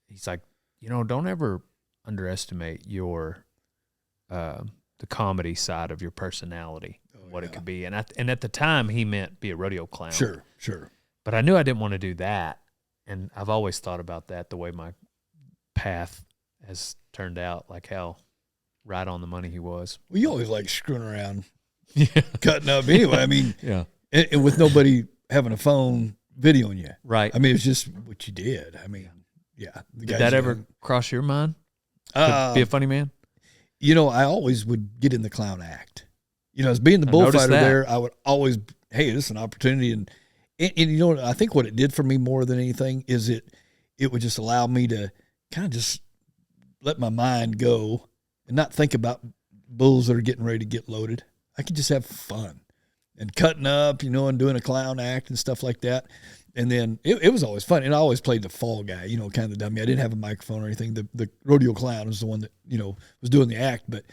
He's like, you know, don't ever underestimate your the comedy side of your personality, what it could be. And at the time, he meant be a rodeo clown. Sure. But I knew I didn't want to do that, and I've always thought about that, the way my path has turned out, like how right on the money he was. Well, you always like screwing around, Yeah. cutting up anyway. I mean, yeah. And with nobody having a phone videoing you. Right. I mean, it's just what you did. I mean, yeah. Did that ever cross your mind? To be a funny man? You know, I always would get in the clown act. You know, as being the bullfighter there, I would always, hey, this is an opportunity. And you know, I think what it did for me more than anything is it would just allow me to kind of just let my mind go and not think about bulls that are getting ready to get loaded. I could just have fun and cutting up, you know, and doing a clown act and stuff like that. And then it was always fun. And I always played the fall guy, you know, kind of the dummy. I didn't have a microphone or anything. The rodeo clown was the one that, you know, was doing the act. But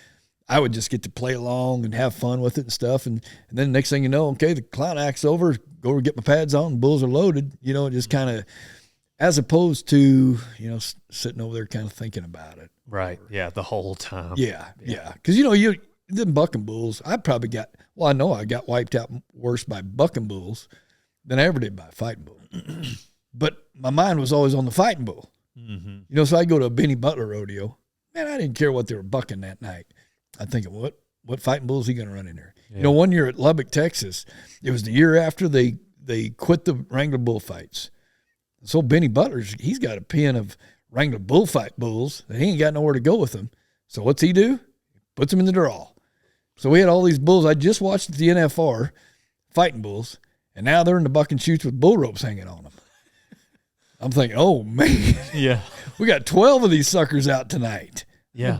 I would just get to play along and have fun with it and stuff. And then next thing you know, okay, the clown act's over, go over, get my pads on, bulls are loaded, you know, just kind of, as opposed to, you know, sitting over there kind of thinking about it. Right. Yeah, the whole time. Yeah. Because, you know, them bucking bulls, I know I got wiped out worse by bucking bulls than I ever did by a fighting bull. But my mind was always on the fighting bull. Mm-hmm. You know, so I go to a Benny Butler rodeo. Man, I didn't care what they were bucking that night. I'm thinking, what fighting bull is he going to run in there? Yeah. You know, one year at Lubbock, Texas, it was the year after they quit the Wrangler bullfights. So Benny Butler's, he's got a pen of Wrangler bullfight bulls that he ain't got nowhere to go with them. So what's he do? Puts them in the draw. So we had all these bulls. I just watched the NFR fighting bulls, and now they're in the buck and shoots with bull ropes hanging on them. I'm thinking, oh, man. Yeah. We got 12 of these suckers out tonight. Yeah.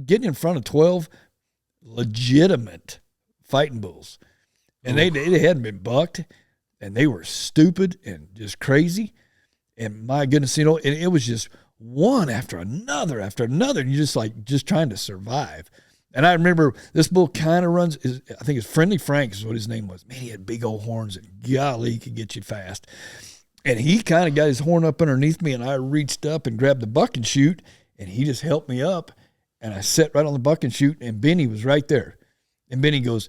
Getting in front of 12 legitimate fighting bulls. And they hadn't been bucked, and they were stupid and just crazy. And my goodness, you know, it was just one after another, and you're just trying to survive. And I remember this bull kind of runs, I think it's Friendly Frank is what his name was. Man, he had big old horns, and golly, he could get you fast. And he kind of got his horn up underneath me, and I reached up and grabbed the buck and shoot, and he just helped me up. And I sat right on the buck and shoot, and Benny was right there. And Benny goes,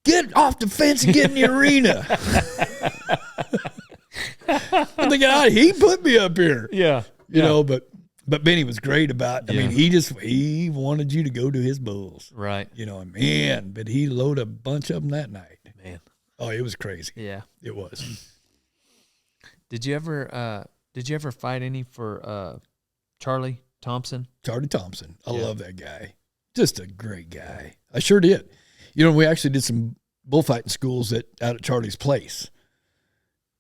"Get off the fence and get in the arena." I'm thinking, he put me up here. Yeah. You know, but Benny was great about, I mean, he wanted you to go to his bulls. Right. You know, and man, but he loaded a bunch of them that night. Man. Oh, it was crazy. Yeah. It was. Did you ever fight any for Charlie Thompson? Charlie Thompson. I love that guy. Just a great guy. I sure did. You know, we actually did some bullfighting schools out at Charlie's place.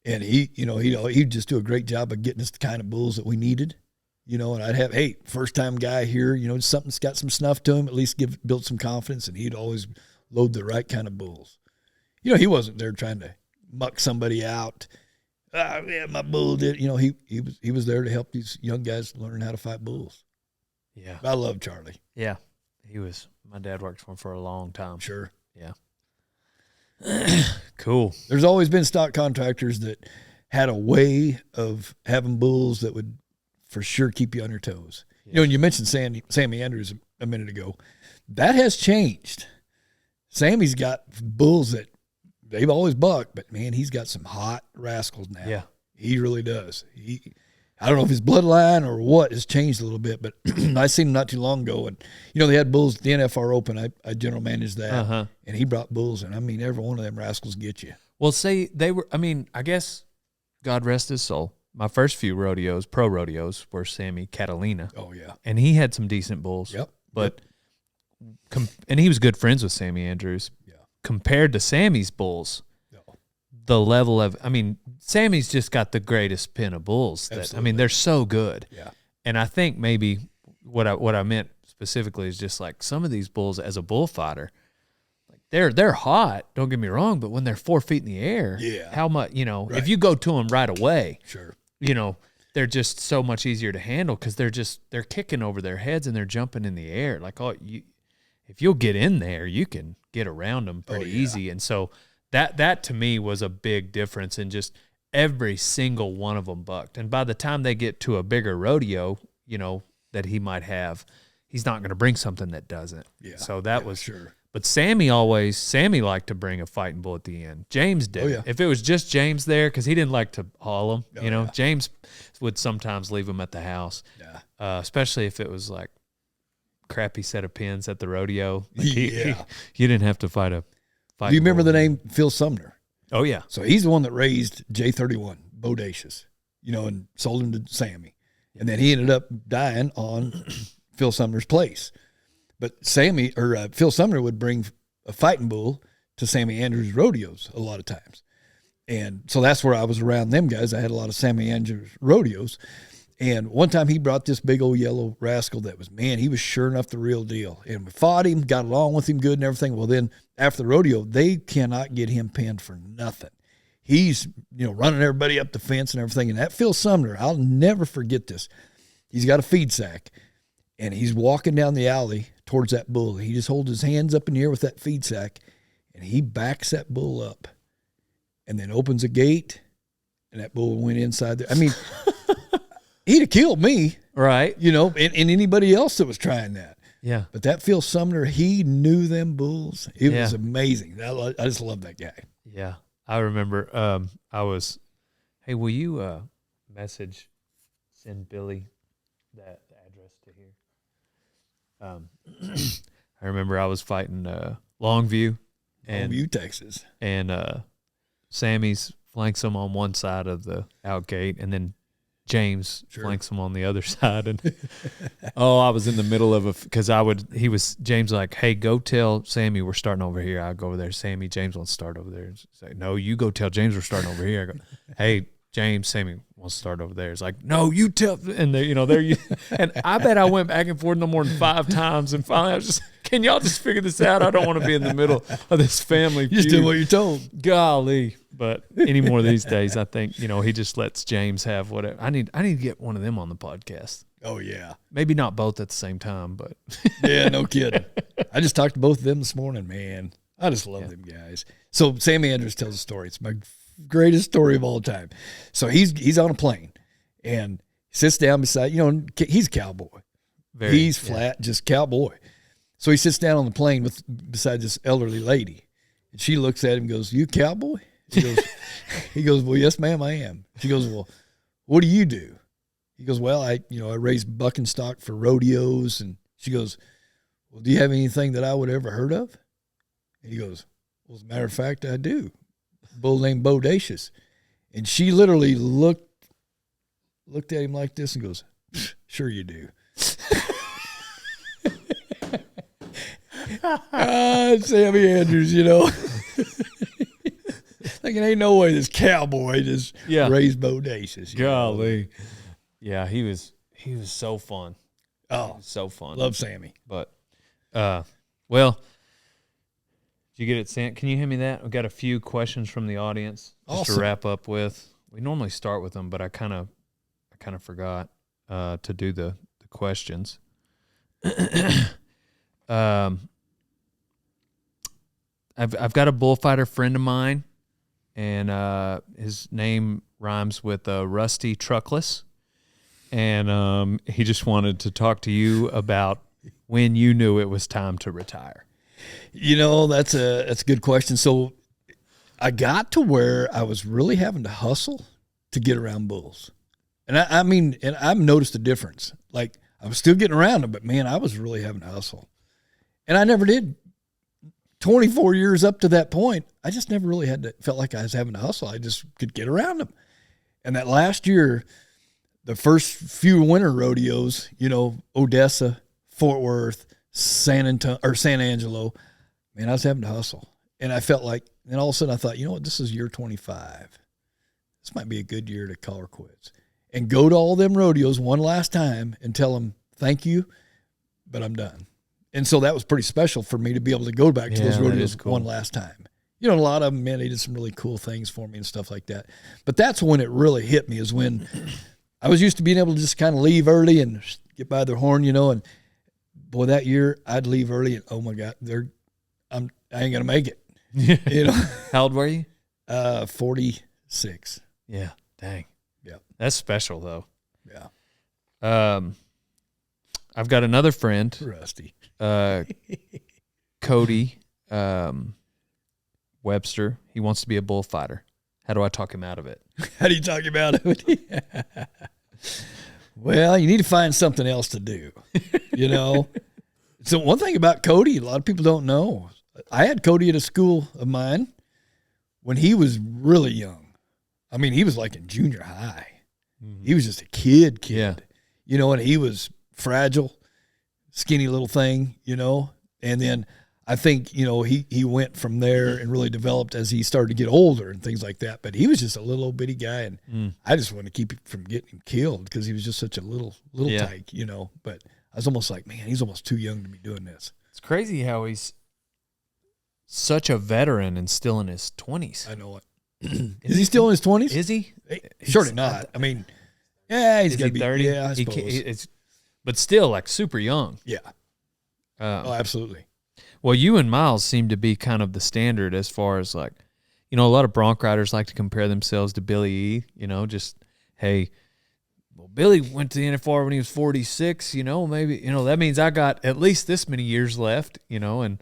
And he'd just do a great job of getting us the kind of bulls that we needed. And I'd have, hey, first time guy here, something's got some snuff to him, at least build some confidence, and he'd always load the right kind of bulls. He wasn't there trying to muck somebody out. Yeah, my bull did. He was there to help these young guys learn how to fight bulls. Yeah. I love Charlie. Yeah. My dad worked for him for a long time. Sure. Yeah. Cool. There's always been stock contractors that had a way of having bulls that would for sure keep you on your toes. Yeah. And you mentioned Sammy Andrews a minute ago. That has changed. Sammy's got bulls that they've always bucked, but man, he's got some hot rascals now. Yeah. He really does. I don't know if his bloodline or what has changed a little bit, but I seen him not too long ago, and they had bulls at the NFR Open. I general managed that, and he brought bulls, and I mean, every one of them rascals get you. Well, say they were. I mean, I guess God rest his soul. My first few pro rodeos, were Sammy Catalina. Oh yeah, and he had some decent bulls. Yep, but and he was good friends with Sammy Andrews. Yeah, compared to Sammy's bulls, the level of, I mean, Sammy's just got the greatest pen of bulls. That, I mean, they're so good. Yeah. And I think maybe what I meant specifically is just like some of these bulls as a bullfighter, like they're hot, don't get me wrong, but when they're 4 feet in the air, how much, right. If you go to them right away, sure, they're just so much easier to handle because they're kicking over their heads and they're jumping in the air. Like, if you'll get in there, you can get around them pretty easy. And so that to me was a big difference in just every single one of them bucked. And by the time they get to a bigger rodeo, that he might have, he's not going to bring something that doesn't. Yeah. So that was sure. But Sammy liked to bring a fighting bull at the end. James did. Oh, yeah. If it was just James there, because he didn't like to haul him, yeah. James would sometimes leave him at the house. Yeah. Especially if it was like crappy set of pins at the rodeo. Like you didn't have to fight a fight. Do you remember the name Phil Sumner? Oh yeah. So he's the one that raised J31 Bodacious, and sold him to Sammy, and then he ended up dying on Phil Sumner's place. But Phil Sumner would bring a fighting bull to Sammy Andrews rodeos a lot of times, and so that's where I was around them guys. I had a lot of Sammy Andrews rodeos. And one time he brought this big old yellow rascal that was, man, he was sure enough the real deal. And we fought him, got along with him good and everything. Well, then after the rodeo, they cannot get him pinned for nothing. He's, running everybody up the fence and everything. And that Phil Sumner, I'll never forget this. He's got a feed sack, and he's walking down the alley towards that bull. He just holds his hands up in the air with that feed sack, and he backs that bull up and then opens a gate, and that bull went inside there. I mean, he'd have killed me. Right. And anybody else that was trying that. Yeah. But that Phil Sumner, he knew them bulls. It was amazing. I just love that guy. Yeah. I remember hey, will you send Billy that address to here? I remember I was fighting Longview, Texas. And Sammy's flanks him on one side of the out gate, and then James flanks him on the other side. And I was in the middle of James like, hey, go tell Sammy we're starting over here. I'll go over there. Sammy, James wants to start over there. Say, no, you go tell James we're starting over here. I go, hey, James, Sammy wants to start over there. It's like, no, you tell. And and I bet I went back and forth no more than 5 times. And finally I was just, can y'all just figure this out? I don't want to be in the middle of this family feud. Just do what you're told. Golly. But any more these days, I think, he just lets James have whatever. I need to get one of them on the podcast. Oh, yeah. Maybe not both at the same time, but. Yeah, no kidding. I just talked to both of them this morning, man. I just love them guys. So Sammy Andrews tells a story. It's my greatest story of all time. So he's on a plane, and he sits down beside, he's a cowboy. He's flat, just cowboy. So he sits down on the plane beside this elderly lady, and she looks at him and goes, "You a cowboy?" He goes, "Well, yes, ma'am, I am." She goes, "Well, what do you do?" He goes, "Well, I raise bucking stock for rodeos." And she goes, "Well, do you have anything that I would ever heard of?" And he goes, "Well, as a matter of fact, I do. A bull named Bodacious." And she literally looked at him like this and goes, "Sure you do." Sammy Andrews, Like, it ain't no way this cowboy just raised bodacious. Golly. Yeah, he was so fun. Oh, so fun. Love Sammy. But, well, did you get it sent? Can you hand me that? We've got a few questions from the audience just to wrap up with. We normally start with them, but I kind of forgot to do the questions. I've got a bullfighter friend of mine, and his name rhymes with Rusty Truckless, and he just wanted to talk to you about when you knew it was time to retire. That's a good question. So I got to where I was really having to hustle to get around bulls. And and I've noticed a difference. Like, I was still getting around them, but man, I was really having to hustle. And I never did. 24 years up to that point, I just never really felt like I was having to hustle. I just could get around them. And that last year, the first few winter rodeos, Odessa, Fort Worth, San Angelo, man, I was having to hustle. And I felt like, and all of a sudden I thought, you know what, this is year 25. This might be a good year to call her quits. And go to all them rodeos one last time and tell them, thank you, but I'm done. And so that was pretty special for me to be able to go back to those rodeos one last time. A lot of them, man, they did some really cool things for me and stuff like that. But that's when it really hit me, is when I was used to being able to just kind of leave early and get by their horn, and boy, that year I'd leave early and, oh my God, I ain't going to make it. How old were you? 46. Yeah. Dang. Yeah. That's special though. Yeah. I've got another friend, Rusty, Cody, Webster. He wants to be a bullfighter. How do I talk him out of it? How do you talk him out of it? Well, you need to find something else to do, So one thing about Cody, a lot of people don't know. I had Cody at a school of mine when he was really young. I mean, he was like in junior high. Mm-hmm. He was just a kid. Yeah. And he was fragile, skinny little thing, and then I think, he went from there and really developed as he started to get older and things like that. But he was just a little old bitty guy, and I just wanted to keep him from getting him killed because he was just such a little tyke, But I was almost like, man, he's almost too young to be doing this. It's crazy how he's such a veteran and still in his 20s. I know it. Is he still in his 20s? Is he? Surely not. I mean, yeah, he's got to be 30. Yeah, I suppose. But still, like, super young. Yeah. Absolutely. Well, you and Miles seem to be kind of the standard as far as, like, a lot of bronc riders like to compare themselves to Billy E. Just, hey, well, Billy went to the NFR when he was 46. Maybe that means I got at least this many years left. But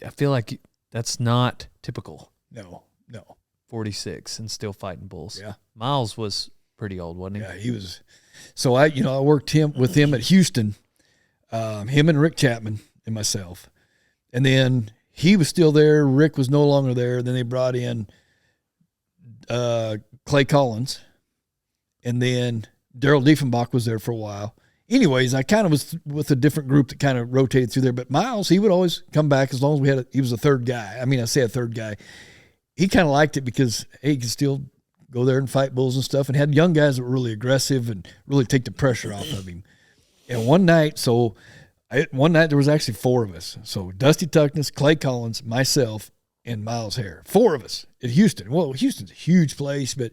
I feel like that's not typical. No. 46 and still fighting bulls. Yeah. Miles was pretty old, wasn't he? Yeah, he was. So I worked with him at Houston, him and Rick Chapman and myself. And then he was still there. Rick was no longer there. Then they brought in Clay Collins. And then Daryl Diefenbach was there for a while. Anyways, I kind of was with a different group that kind of rotated through there. But Miles, he would always come back as long as he was a third guy. I mean, I say a third guy. He kind of liked it because, hey, he could still go there and fight bulls and stuff, and had young guys that were really aggressive and really take the pressure off of him. And one night there was actually four of us. So Dusty Tuckness, Clay Collins, myself, and Miles Hare. Four of us at Houston. Well, Houston's a huge place, but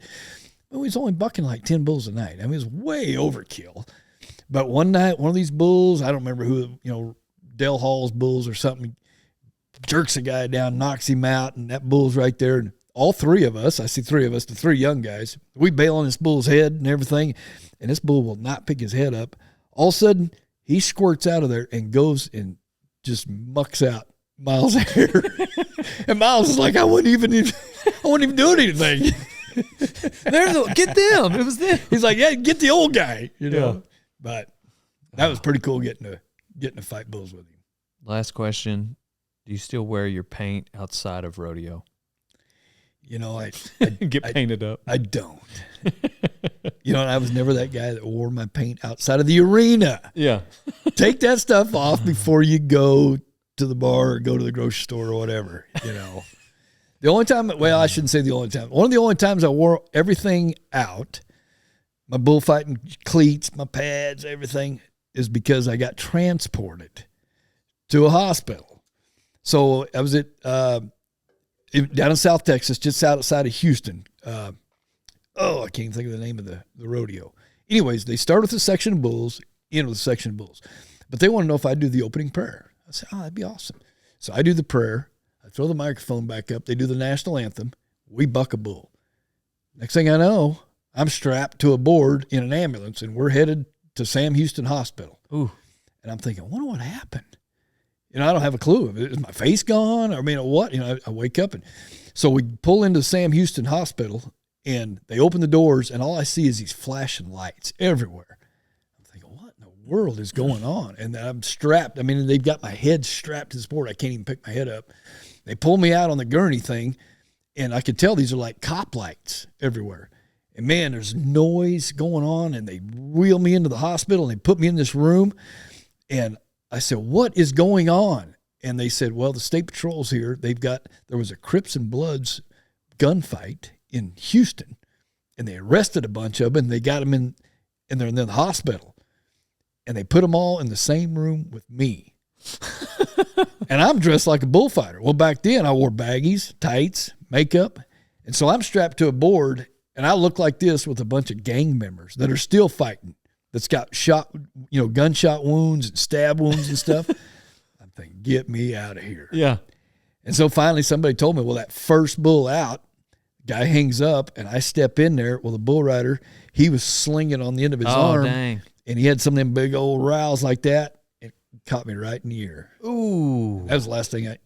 we was only bucking like 10 bulls a night. I mean, it was way overkill. But one night, one of these bulls, I don't remember who, Dale Hall's bulls or something, jerks a guy down, knocks him out, and that bull's right there. And all three of us, I see three of us, the three young guys, we bail on this bull's head and everything, and this bull will not pick his head up. All of a sudden, he squirts out of there and goes and just mucks out Miles' hair. And Miles is like, I wasn't even doing anything. Get them. It was them. He's like, yeah, get the old guy, Yeah. But that was pretty cool getting to fight bulls with him. Last question. Do you still wear your paint outside of rodeo? I get painted up. I don't. And I was never that guy that wore my paint outside of the arena. Yeah. Take that stuff off before you go to the bar or go to the grocery store or whatever, you know. The only time, well, I shouldn't say the only time. One of the only times I wore everything out, my bullfighting cleats, my pads, everything, is because I got transported to a hospital. So I was at down in South Texas, just outside of Houston. I can't even think of the name of the rodeo. Anyways, they start with a section of bulls, end with a section of bulls. But they want to know if I do the opening prayer. I said, that'd be awesome. So I do the prayer. I throw the microphone back up. They do the national anthem. We buck a bull. Next thing I know, I'm strapped to a board in an ambulance, and we're headed to Sam Houston Hospital. Ooh. And I'm thinking, I wonder what happened. You know, I don't have a clue. Is my face gone? I mean, what? You know, I wake up. And so we pull into Sam Houston Hospital, and they open the doors, and all I see is these flashing lights everywhere. I'm thinking, what in the world is going on? And I'm strapped. I mean, they've got my head strapped to this board. I can't even pick my head up. They pull me out on the gurney thing, and I could tell these are like cop lights everywhere. And, man, there's noise going on, and they wheel me into the hospital, and they put me in this room. And I said, what is going on? And they said, well, the state patrol's here. There was a Crips and Bloods gunfight in Houston, and they arrested a bunch of them, and they got them in, and they're in the hospital. And they put them all in the same room with me. And I'm dressed like a bullfighter. Well, back then I wore baggies, tights, makeup. And so I'm strapped to a board, and I look like this with a bunch of gang members that are still fighting, that's got shot, gunshot wounds and stab wounds and stuff. I'm thinking, get me out of here. Yeah. And so finally somebody told me, well, that first bull out, guy hangs up, and I step in there. Well, the bull rider, he was slinging on the end of his arm. Dang. And he had some of them big old riles like that. It caught me right in the ear. Ooh. That was the last thing I,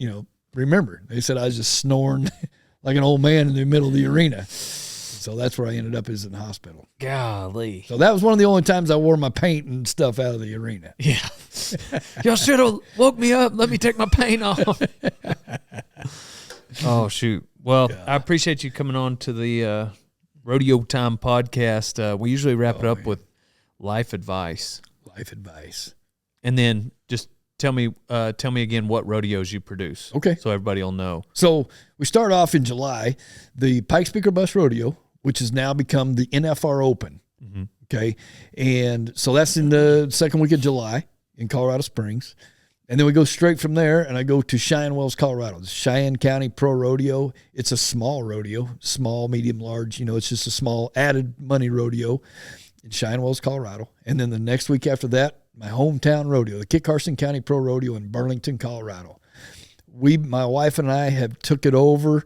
remembered. They said I was just snoring like an old man in the middle of the arena. So that's where I ended up, is in the hospital. Golly. So that was one of the only times I wore my paint and stuff out of the arena. Yeah. Y'all should have woke me up. Let me take my paint off. Oh, shoot. Well, yeah. I appreciate you coming on to the Rodeo Time podcast. We usually wrap it up with life advice. Life advice. And then just tell me again what rodeos you produce. Okay. So everybody will know. So we start off in July, the Pike Speaker Bus Rodeo, which has now become the NFR Open. Mm-hmm. Okay. And so that's in the second week of July in Colorado Springs. And then we go straight from there, and I go to Cheyenne Wells, Colorado. The Cheyenne County Pro Rodeo. It's a small rodeo, small, medium, large. It's just a small added money rodeo in Cheyenne Wells, Colorado. And then the next week after that, my hometown rodeo, the Kit Carson County Pro Rodeo in Burlington, Colorado. My wife and I have took it over,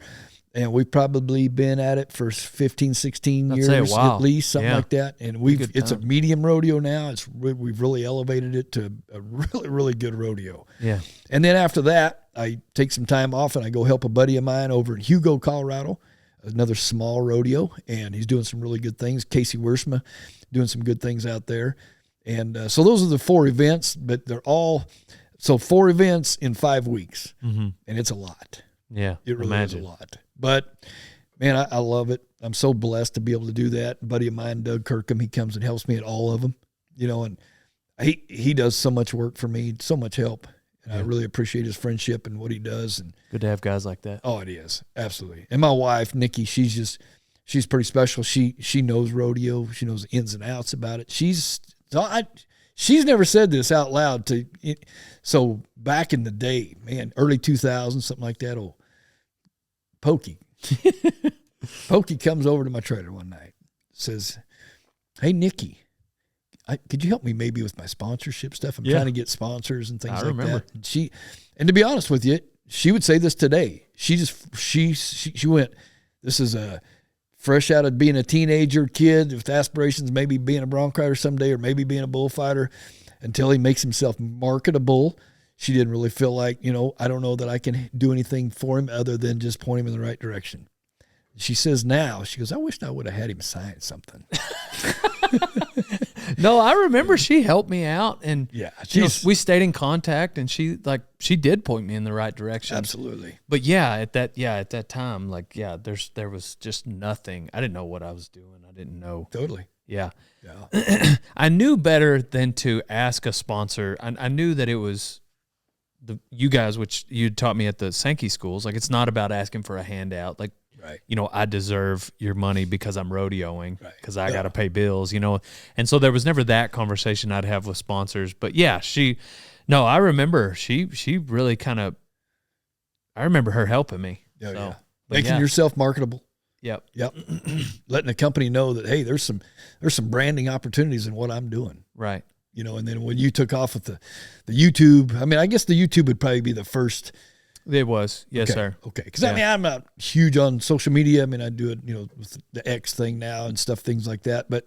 and we've probably been at it for 15, 16 years at least, something like that. And it's a medium rodeo now. We've really elevated it to a really, really good rodeo. Yeah. And then after that, I take some time off, and I go help a buddy of mine over in Hugo, Colorado, another small rodeo, and he's doing some really good things. Casey Wiersma doing some good things out there. And so those are the 4 events, but they're all – so 4 events in 5 weeks, and it's a lot. Yeah, it really is a lot. But, man, I love it. I'm so blessed to be able to do that. A buddy of mine, Doug Kirkham, he comes and helps me at all of them, and he does so much work for me, so much help. And I really appreciate his friendship and what he does. And good to have guys like that. Oh, it is. Absolutely. And my wife, Nikki, she's pretty special. She knows rodeo. She knows the ins and outs about it. She's never said this out loud so back in the day, man, early 2000s, something like that, old Pokey comes over to my trailer one night, says, "Hey, Nikki, could you help me maybe with my sponsorship stuff? I'm trying to get sponsors and things like that." And to be honest with you, she would say this today. She went, "This is a fresh out of being a teenager kid with aspirations, maybe being a bronc rider someday or maybe being a bullfighter, until he makes himself marketable." She didn't really feel like, I don't know that I can do anything for him other than just point him in the right direction. She says now, she goes, "I wish I would have had him sign something." No, I remember she helped me out, and we stayed in contact, and she did point me in the right direction. Absolutely. But at that time, there was just nothing. I didn't know what I was doing. I didn't know. Totally. Yeah. I knew better than to ask a sponsor. I knew that it was you guys, which you taught me at the Sankey schools, like it's not about asking for a handout. Like, right. You know, I deserve your money because I'm rodeoing, because I got to pay bills, you know. And so there was never that conversation I'd have with sponsors. But yeah, I remember she really kind of, I remember her helping me. Oh, so, yeah. Making yourself marketable. Yep. Letting the company know that, hey, there's some branding opportunities in what I'm doing. Right. You know, and then when you took off with the YouTube, I mean, I guess the YouTube would probably be the first. It was. Yes, sir. Okay. Because, I mean, I'm not huge on social media. I mean, I do it, you know, with the X thing now and stuff, things like that. But,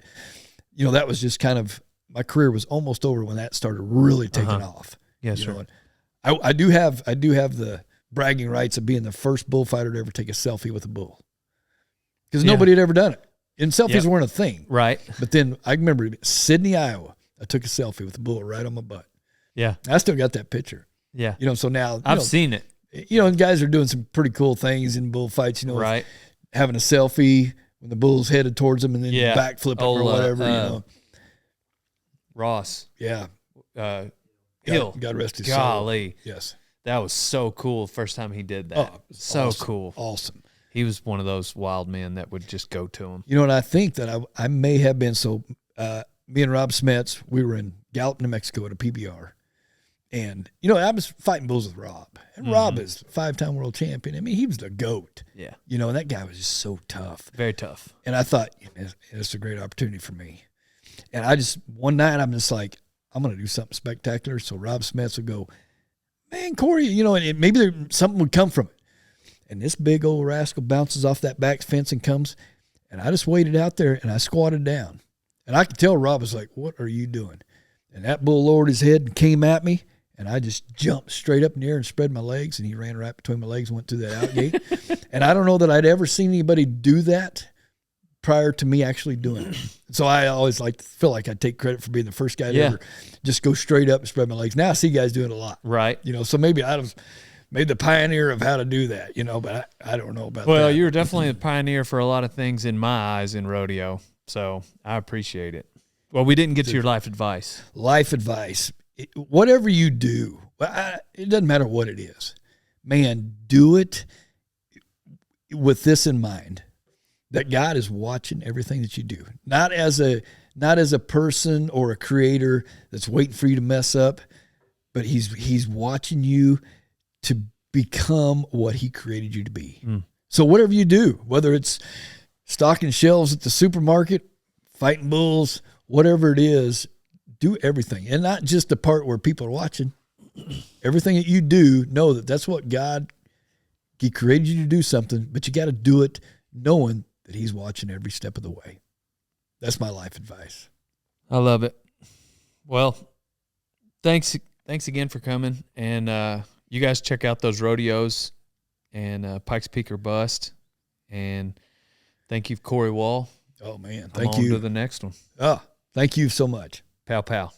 you know, that was just kind of, my career was almost over when that started really taking off. Yes, sir. Know? I do have the bragging rights of being the first bullfighter to ever take a selfie with a bull. Because nobody had ever done it. And selfies weren't a thing. Right. But then I remember Sydney, Iowa, I took a selfie with a bull right on my butt. Yeah. I still got that picture. Yeah. You know, so now. I've seen it. You know, and guys are doing some pretty cool things in bullfights, you know, right. Having a selfie when the bull's headed towards them and then backflip or whatever, you know. Ross. Yeah. Hill. God rest his soul. Golly. Yes. That was so cool the first time he did that. So awesome. Cool. Awesome. He was one of those wild men that would just go to him. You know, and I think that I may have been, me and Rob Smets, we were in Gallup, New Mexico at a PBR. And, you know, I was fighting bulls with Rob. And Rob is 5-time world champion. I mean, he was the GOAT. Yeah. You know, and that guy was just so tough. Very tough. And I thought, it's a great opportunity for me. And one night, I'm just like, I'm going to do something spectacular. So Rob Smets would go, man, Cory, you know, and maybe something would come from it. And this big old rascal bounces off that back fence and comes. And I just waited out there and I squatted down. And I could tell Rob was like, what are you doing? And that bull lowered his head and came at me. And I just jumped straight up in the air and spread my legs. And he ran right between my legs and went through that out gate. And I don't know that I'd ever seen anybody do that prior to me actually doing it. So I always feel like I take credit for being the first guy to ever just go straight up and spread my legs. Now I see guys doing it a lot. Right. You know, so maybe I'd have made the pioneer of how to do that, you know, but I don't know about that. Well, you were definitely a pioneer for a lot of things in my eyes in rodeo. So I appreciate it. Well, we didn't get to your life advice. Life advice. Whatever you do, it doesn't matter what it is. Man, do it with this in mind, that God is watching everything that you do. Not as a person or a creator that's waiting for you to mess up, but he's watching you to become what he created you to be. So whatever you do, whether it's stocking shelves at the supermarket, fighting bulls, whatever it is, do everything. And not just the part where people are watching. Everything that you do, know that that's what he created you to do something, but you got to do it knowing that he's watching every step of the way. That's my life advice. I love it. Well, thanks again for coming. And you guys check out those rodeos and Pikes Peak or Bust. And thank you, Cory Wall. Oh, man. Thank you. On to the next one. Oh, thank you so much. Pow, pow.